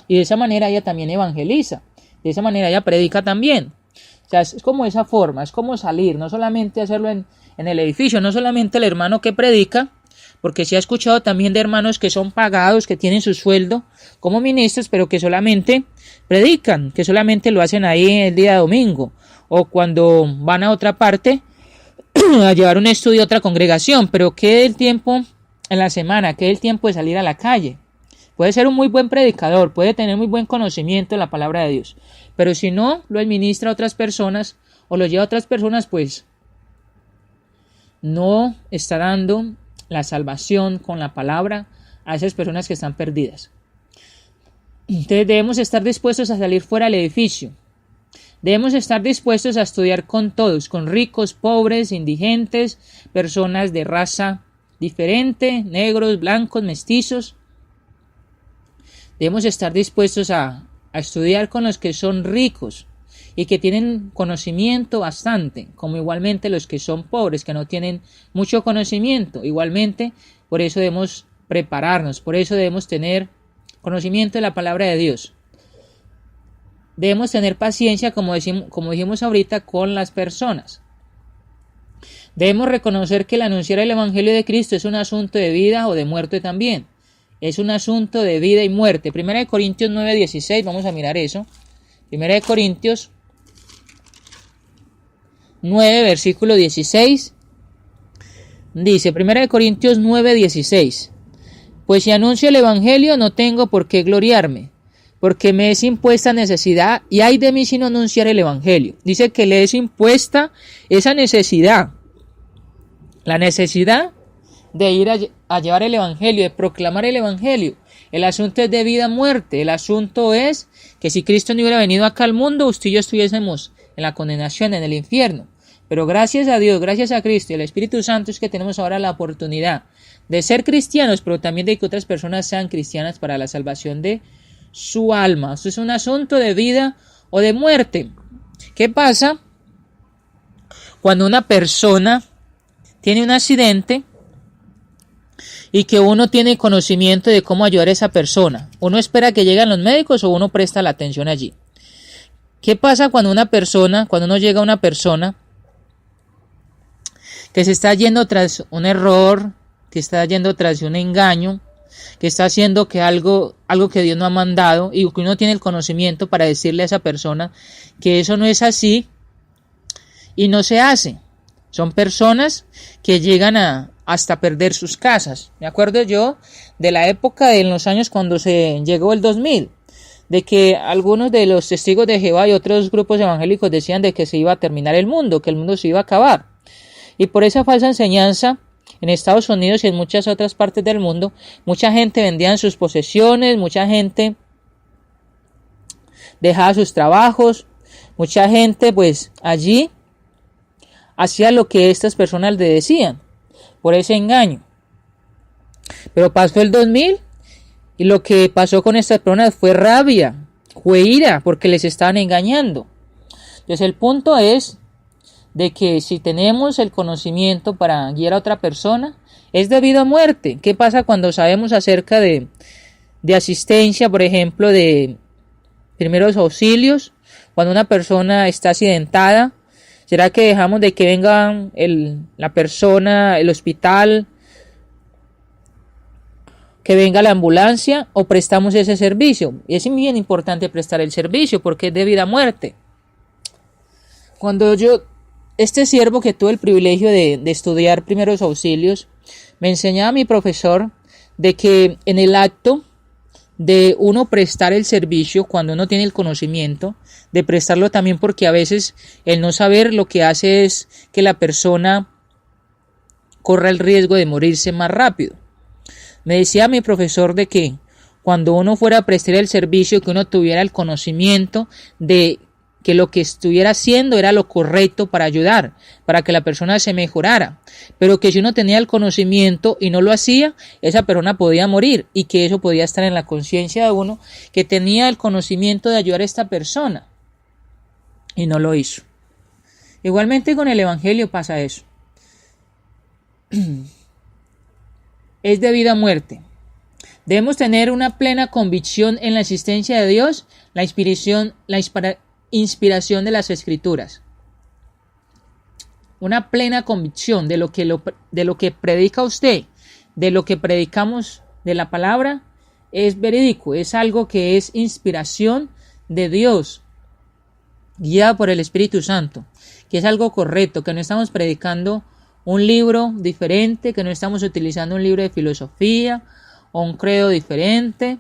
y de esa manera ella también evangeliza, de esa manera ella predica también. O sea, es como esa forma, es como salir, no solamente hacerlo en el edificio, no solamente el hermano que predica, porque se ha escuchado también de hermanos que son pagados, que tienen su sueldo como ministros, pero que solamente predican, que solamente lo hacen ahí el día domingo, o cuando van a otra parte a llevar un estudio a otra congregación, pero que el tiempo en la semana, que el tiempo de salir a la calle. Puede ser un muy buen predicador, puede tener muy buen conocimiento de la palabra de Dios, pero si no lo administra a otras personas o lo lleva a otras personas, pues no está dando la salvación con la palabra a esas personas que están perdidas. Entonces debemos estar dispuestos a salir fuera del edificio. Debemos estar dispuestos a estudiar con todos, con ricos, pobres, indigentes, personas de raza diferente, negros, blancos, mestizos. Debemos estar dispuestos a estudiar con los que son ricos y que tienen conocimiento bastante, como igualmente los que son pobres, que no tienen mucho conocimiento. Igualmente, por eso debemos prepararnos, por eso debemos tener conocimiento de la palabra de Dios. Debemos tener paciencia, como dijimos ahorita, con las personas. Debemos reconocer que el anunciar el Evangelio de Cristo es un asunto de vida o de muerte también. Es un asunto de vida y muerte. 1 Corintios 9:16, vamos a mirar eso. 1 Corintios 9, versículo 16. Dice, 1 Corintios 9:16. Pues si anuncio el Evangelio no tengo por qué gloriarme, porque me es impuesta necesidad, y ay de mí si no anunciar el Evangelio. Dice que le es impuesta esa necesidad. La necesidad de ir a llevar el Evangelio, de proclamar el Evangelio. El asunto es de vida o muerte. El asunto es que si Cristo no hubiera venido acá al mundo, usted y yo estuviésemos en la condenación, en el infierno. Pero gracias a Dios, gracias a Cristo y al Espíritu Santo es que tenemos ahora la oportunidad de ser cristianos, pero también de que otras personas sean cristianas para la salvación de su alma. Esto es un asunto de vida o de muerte. ¿Qué pasa cuando una persona tiene un accidente y que uno tiene conocimiento de cómo ayudar a esa persona? ¿Uno espera que lleguen los médicos o uno presta la atención allí? ¿Qué pasa cuando uno llega a una persona que se está yendo tras un error, que está yendo tras un engaño, que está haciendo que algo que Dios no ha mandado, y que uno tiene el conocimiento para decirle a esa persona que eso no es así y no se hace? Son personas que llegan hasta perder sus casas. Me acuerdo yo de la época de los años cuando se llegó el 2000, de que algunos de los testigos de Jehová y otros grupos evangélicos decían de que se iba a terminar el mundo, que el mundo se iba a acabar. Y por esa falsa enseñanza, en Estados Unidos y en muchas otras partes del mundo, mucha gente vendía sus posesiones, mucha gente dejaba sus trabajos, mucha gente pues allí hacía lo que estas personas le decían, por ese engaño. Pero pasó el 2000 y lo que pasó con estas personas fue rabia, fue ira, porque les estaban engañando. Entonces el punto es de que si tenemos el conocimiento para guiar a otra persona, es de vida o muerte. ¿Qué pasa cuando sabemos acerca de asistencia, por ejemplo, de primeros auxilios? Cuando una persona está accidentada, ¿será que dejamos de que venga la persona, el hospital, que venga la ambulancia, o prestamos ese servicio? Y es bien importante prestar el servicio porque es de vida o muerte. Cuando este siervo que tuvo el privilegio de estudiar primeros auxilios, Me enseñaba mi profesor de que en el acto de uno prestar el servicio, cuando uno tiene el conocimiento, de prestarlo también, porque a veces el no saber lo que hace es que la persona corra el riesgo de morirse más rápido. Me decía mi profesor de que cuando uno fuera a prestar el servicio, que uno tuviera el conocimiento de que lo que estuviera haciendo era lo correcto para ayudar, para que la persona se mejorara, pero que si uno tenía el conocimiento y no lo hacía, esa persona podía morir, y que eso podía estar en la conciencia de uno, que tenía el conocimiento de ayudar a esta persona y no lo hizo. Igualmente con el Evangelio pasa eso. Es de vida a muerte. Debemos tener una plena convicción en la existencia de Dios, la inspiración de las Escrituras. Una plena convicción de lo que predica usted, de lo que predicamos de la palabra, es verídico, es algo que es inspiración de Dios, guiada por el Espíritu Santo, que es algo correcto, que no estamos predicando un libro diferente, que no estamos utilizando un libro de filosofía o un credo diferente,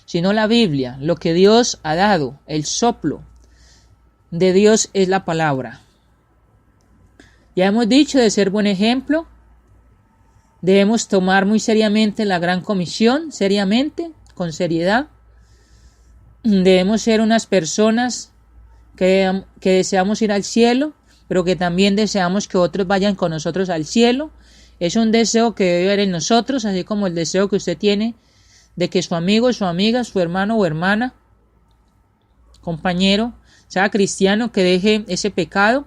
sino la Biblia, lo que Dios ha dado, el soplo de Dios es la palabra. Ya hemos dicho de ser buen ejemplo, debemos tomar muy seriamente la gran comisión, seriamente, con seriedad. Debemos ser unas personas que deseamos ir al cielo, pero que también deseamos que otros vayan con nosotros al cielo. Es un deseo que debe haber en nosotros, así como el deseo que usted tiene de que su amigo, su amiga, su hermano o hermana, compañero, sea cristiano, que deje ese pecado.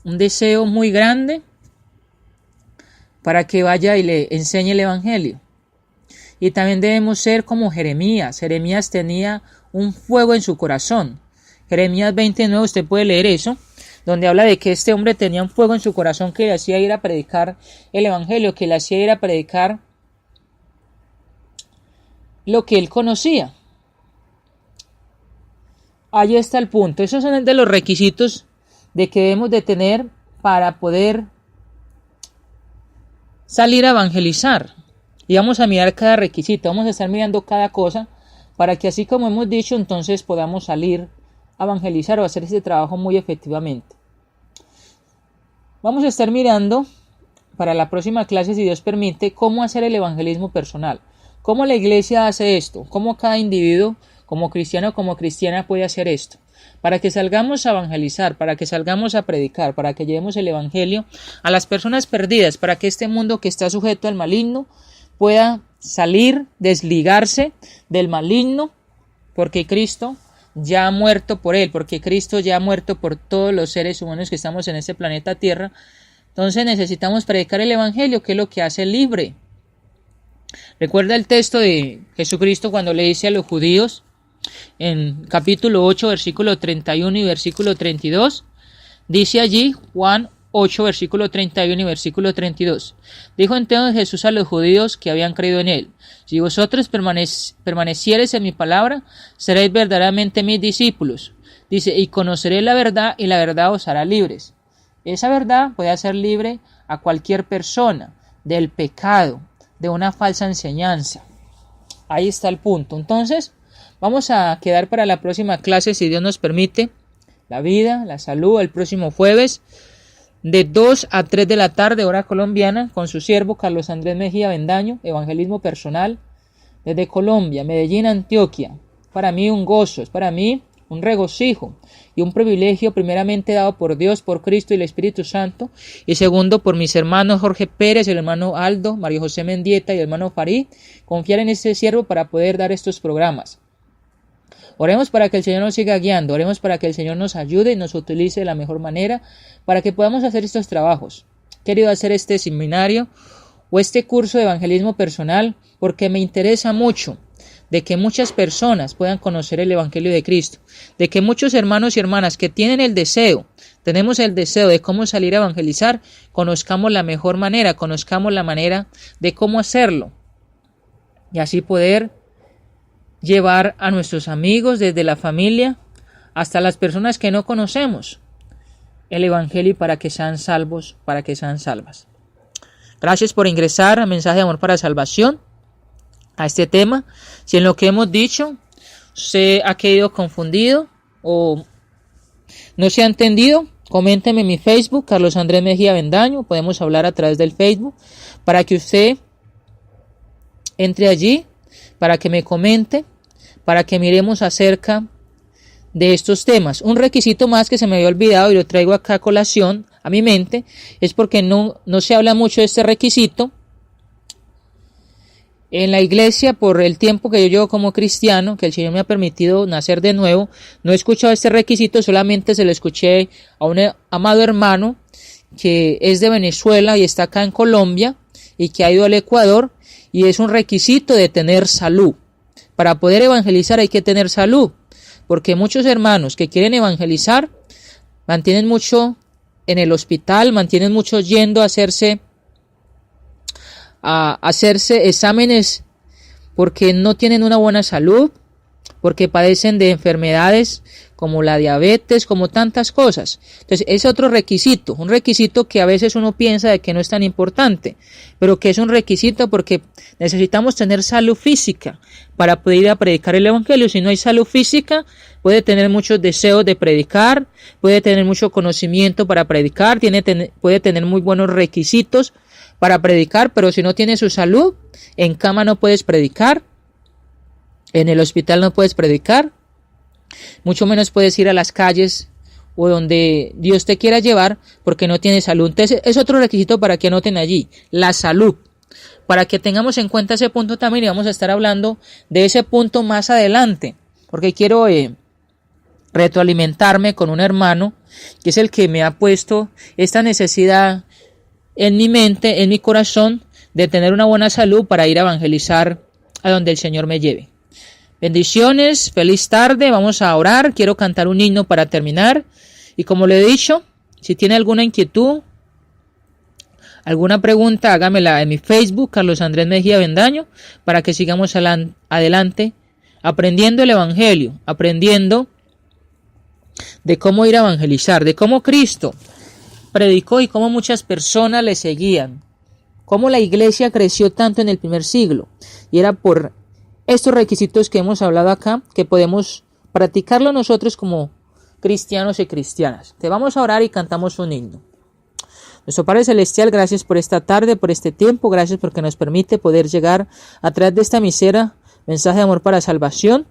Un deseo muy grande para que vaya y le enseñe el Evangelio. Y también debemos ser como Jeremías. Jeremías tenía un fuego en su corazón. Jeremías 29, usted puede leer eso, donde habla de que este hombre tenía un fuego en su corazón que le hacía ir a predicar el Evangelio, que le hacía ir a predicar lo que él conocía. Ahí está el punto. Esos son de los requisitos de que debemos de tener para poder salir a evangelizar. Y vamos a mirar cada requisito, vamos a estar mirando cada cosa, para que así como hemos dicho, entonces podamos salir a evangelizar o hacer este trabajo muy efectivamente. Vamos a estar mirando para la próxima clase, si Dios permite, cómo hacer el evangelismo personal. Cómo la iglesia hace esto, cómo cada individuo, como cristiano o como cristiana, puede hacer esto. Para que salgamos a evangelizar, para que salgamos a predicar, para que llevemos el evangelio a las personas perdidas, para que este mundo que está sujeto al maligno pueda salir, desligarse del maligno, porque Cristo ya ha muerto por él, porque Cristo ya ha muerto por todos los seres humanos que estamos en este planeta Tierra. Entonces necesitamos predicar el evangelio, que es lo que hace libre. Recuerda el texto de Jesucristo cuando le dice a los judíos en capítulo 8, versículo 31 y versículo 32. Dice allí, Juan 8, versículo 31 y versículo 32. Dijo entonces Jesús a los judíos que habían creído en él: si vosotros permaneciereis en mi palabra, seréis verdaderamente mis discípulos. Dice, y conoceréis la verdad, y la verdad os hará libres. Esa verdad puede hacer libre a cualquier persona del pecado, de una falsa enseñanza. Ahí está el punto. Entonces, vamos a quedar para la próxima clase, si Dios nos permite, la vida, la salud, el próximo jueves, de 2 a 3 de la tarde, hora colombiana, con su siervo Carlos Andrés Mejía Bendaño, evangelismo personal, desde Colombia, Medellín, Antioquia. Para mí un gozo, es para mí un regocijo y un privilegio, primeramente dado por Dios, por Cristo y el Espíritu Santo, y segundo por mis hermanos Jorge Pérez, el hermano Aldo, María José Mendieta y el hermano Farid, confiar en este siervo para poder dar estos programas. Oremos para que el Señor nos siga guiando, oremos para que el Señor nos ayude y nos utilice de la mejor manera para que podamos hacer estos trabajos. He querido hacer este seminario o este curso de evangelismo personal porque me interesa mucho de que muchas personas puedan conocer el Evangelio de Cristo, de que muchos hermanos y hermanas que tenemos el deseo de cómo salir a evangelizar, conozcamos la mejor manera, conozcamos la manera de cómo hacerlo y así poder llevar a nuestros amigos desde la familia hasta las personas que no conocemos el Evangelio para que sean salvos, para que sean salvas. Gracias por ingresar a Mensaje de Amor para Salvación, a este tema. Si en lo que hemos dicho se ha quedado confundido o no se ha entendido, coménteme en mi Facebook, Carlos Andrés Mejía Avendaño. Podemos hablar a través del Facebook para que usted entre allí, para que me comente, para que miremos acerca de estos temas. Un requisito más que se me había olvidado y lo traigo acá a colación a mi mente, es porque no se habla mucho de este requisito en la iglesia. Por el tiempo que yo llevo como cristiano, que el Señor me ha permitido nacer de nuevo, no he escuchado este requisito, solamente se lo escuché a un amado hermano que es de Venezuela y está acá en Colombia y que ha ido al Ecuador, y es un requisito de tener salud. Para poder evangelizar hay que tener salud, porque muchos hermanos que quieren evangelizar mantienen mucho en el hospital, mantienen mucho yendo a hacerse exámenes porque no tienen una buena salud, porque padecen de enfermedades como la diabetes, como tantas cosas. Entonces es otro requisito, un requisito que a veces uno piensa de que no es tan importante, pero que es un requisito porque necesitamos tener salud física para poder ir a predicar el evangelio. Si no hay salud física, puede tener muchos deseos de predicar, puede tener mucho conocimiento para predicar, puede tener muy buenos requisitos para predicar, pero si no tiene su salud, en cama no puedes predicar, en el hospital no puedes predicar, mucho menos puedes ir a las calles o donde Dios te quiera llevar porque no tienes salud. Entonces es otro requisito para que anoten allí, la salud, para que tengamos en cuenta ese punto también, y vamos a estar hablando de ese punto más adelante, porque quiero retroalimentarme con un hermano que es el que me ha puesto esta necesidad en mi mente, en mi corazón, de tener una buena salud para ir a evangelizar a donde el Señor me lleve. Bendiciones, feliz tarde, vamos a orar, quiero cantar un himno para terminar, y como le he dicho, si tiene alguna inquietud, alguna pregunta, hágamela en mi Facebook, Carlos Andrés Mejía Avendaño, para que sigamos adelante aprendiendo el evangelio, aprendiendo de cómo ir a evangelizar, de cómo Cristo predicó y cómo muchas personas le seguían, cómo la iglesia creció tanto en el primer siglo, y era por estos requisitos que hemos hablado acá, que podemos practicarlo nosotros como cristianos y cristianas. Te vamos a orar y cantamos un himno. Nuestro Padre Celestial, gracias por esta tarde, por este tiempo, gracias porque nos permite poder llegar a través de esta emisora Mensaje de Amor para Salvación.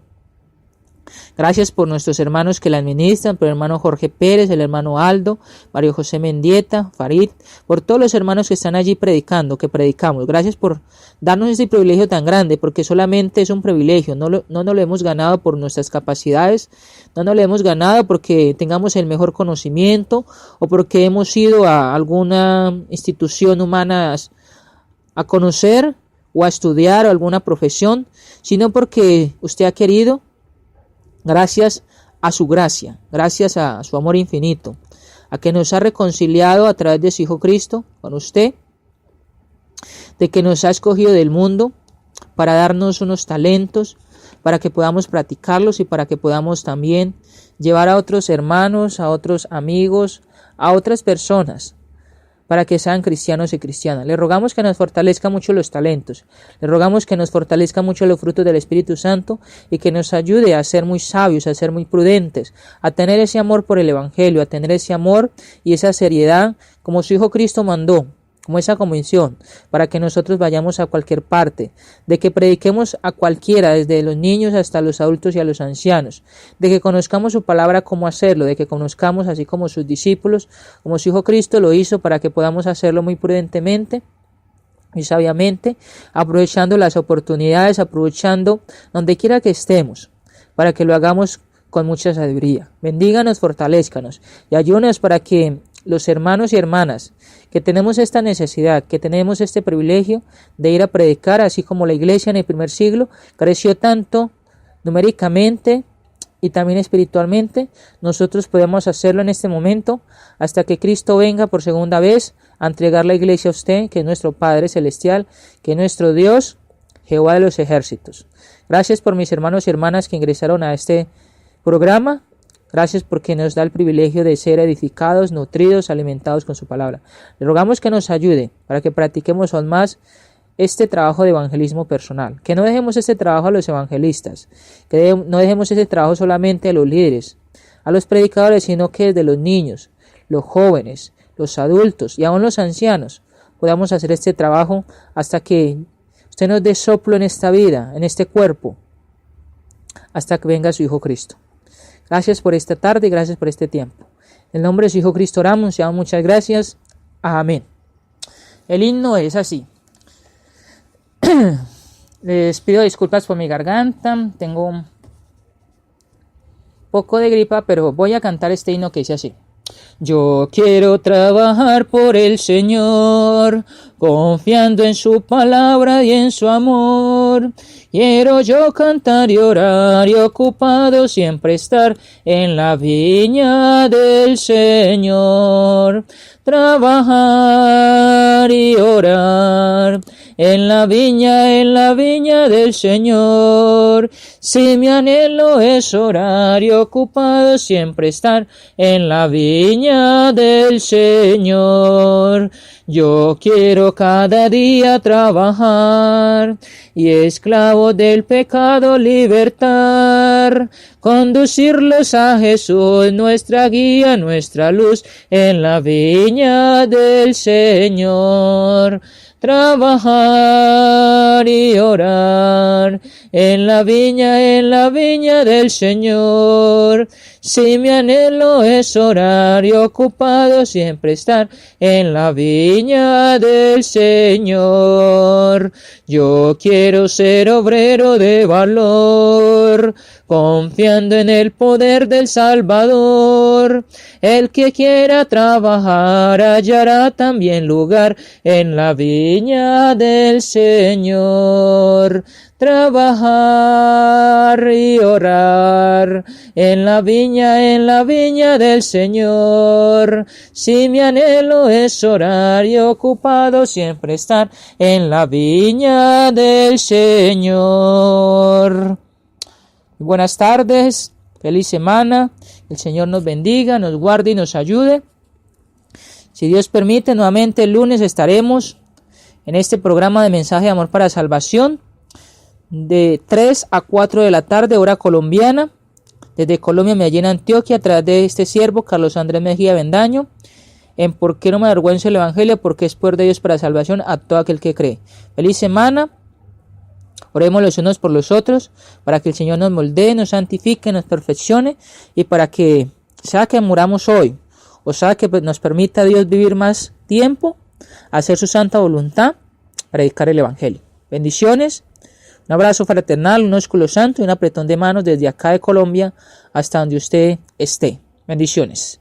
Gracias por nuestros hermanos que la administran, por el hermano Jorge Pérez, el hermano Aldo, Mario José Mendieta, Farid, por todos los hermanos que están allí predicando, que predicamos. Gracias por darnos este privilegio tan grande, porque solamente es un privilegio, no nos lo hemos ganado por nuestras capacidades, no nos lo hemos ganado porque tengamos el mejor conocimiento o porque hemos ido a alguna institución humana a conocer o a estudiar o alguna profesión, sino porque usted ha querido. Gracias a su gracia, gracias a su amor infinito, a que nos ha reconciliado a través de su Hijo Cristo con usted, de que nos ha escogido del mundo para darnos unos talentos, para que podamos practicarlos y para que podamos también llevar a otros hermanos, a otros amigos, a otras personas, para que sean cristianos y cristianas. Le rogamos que nos fortalezca mucho los talentos, le rogamos que nos fortalezca mucho los frutos del Espíritu Santo y que nos ayude a ser muy sabios, a ser muy prudentes, a tener ese amor por el Evangelio, a tener ese amor y esa seriedad como su Hijo Cristo mandó, como esa convicción, para que nosotros vayamos a cualquier parte, de que prediquemos a cualquiera, desde los niños hasta los adultos y a los ancianos, de que conozcamos su palabra, cómo hacerlo, de que conozcamos así como sus discípulos, como su Hijo Cristo lo hizo, para que podamos hacerlo muy prudentemente y sabiamente, aprovechando las oportunidades, aprovechando donde quiera que estemos, para que lo hagamos con mucha sabiduría. Bendíganos, fortalézcanos y ayúdanos para que los hermanos y hermanas que tenemos esta necesidad, que tenemos este privilegio de ir a predicar, así como la iglesia en el primer siglo creció tanto numéricamente y también espiritualmente, nosotros podemos hacerlo en este momento hasta que Cristo venga por segunda vez a entregar la iglesia a usted, que es nuestro Padre Celestial, que es nuestro Dios, Jehová de los ejércitos. Gracias por mis hermanos y hermanas que ingresaron a este programa. Gracias porque nos da el privilegio de ser edificados, nutridos, alimentados con su palabra. Le rogamos que nos ayude para que practiquemos aún más este trabajo de evangelismo personal. Que no dejemos este trabajo a los evangelistas, que no dejemos este trabajo solamente a los líderes, a los predicadores, sino que desde los niños, los jóvenes, los adultos y aún los ancianos podamos hacer este trabajo hasta que usted nos dé soplo en esta vida, en este cuerpo, hasta que venga su Hijo Cristo. Gracias por esta tarde y gracias por este tiempo. En el nombre de su Hijo Cristo oramos, y muchas gracias. Amén. El himno es así. Les pido disculpas por mi garganta. Tengo un poco de gripa, pero voy a cantar este himno que dice así. Yo quiero trabajar por el Señor, confiando en su palabra y en su amor. Quiero yo cantar y orar y ocupado siempre estar en la viña del Señor. Trabajar y orar en la viña del Señor. Si mi anhelo es orar y ocupado siempre estar en la viña del Señor. Yo quiero cada día trabajar y esclavo del pecado libertar, conducirlos a Jesús, nuestra guía, nuestra luz, en la viña del Señor. Trabajar y orar en la viña del Señor. Si mi anhelo es orar y ocupado siempre estar en la viña del Señor. Yo quiero ser obrero de valor, confiando en el poder del Salvador. El que quiera trabajar hallará también lugar en la viña del Señor. Trabajar y orar en la viña del Señor. Si mi anhelo es orar y ocupado siempre estar en la viña del Señor. Buenas tardes, feliz semana, el Señor nos bendiga, nos guarde y nos ayude. Si Dios permite, nuevamente el lunes estaremos en este programa de mensaje de amor para salvación, de 3 a 4 de la tarde, hora colombiana, desde Colombia, Medellín, Antioquia, a través de este siervo, Carlos Andrés Mejía Bendaño, en Por qué no me avergüenzo el Evangelio, porque es poder de Dios para salvación a todo aquel que cree. Feliz semana. Oremos los unos por los otros, para que el Señor nos moldee, nos santifique, nos perfeccione, y para que, sea que muramos hoy, o sea que nos permita Dios vivir más tiempo, hacer su santa voluntad, predicar el Evangelio. Bendiciones, un abrazo fraternal, un ósculo santo y un apretón de manos desde acá de Colombia hasta donde usted esté. Bendiciones.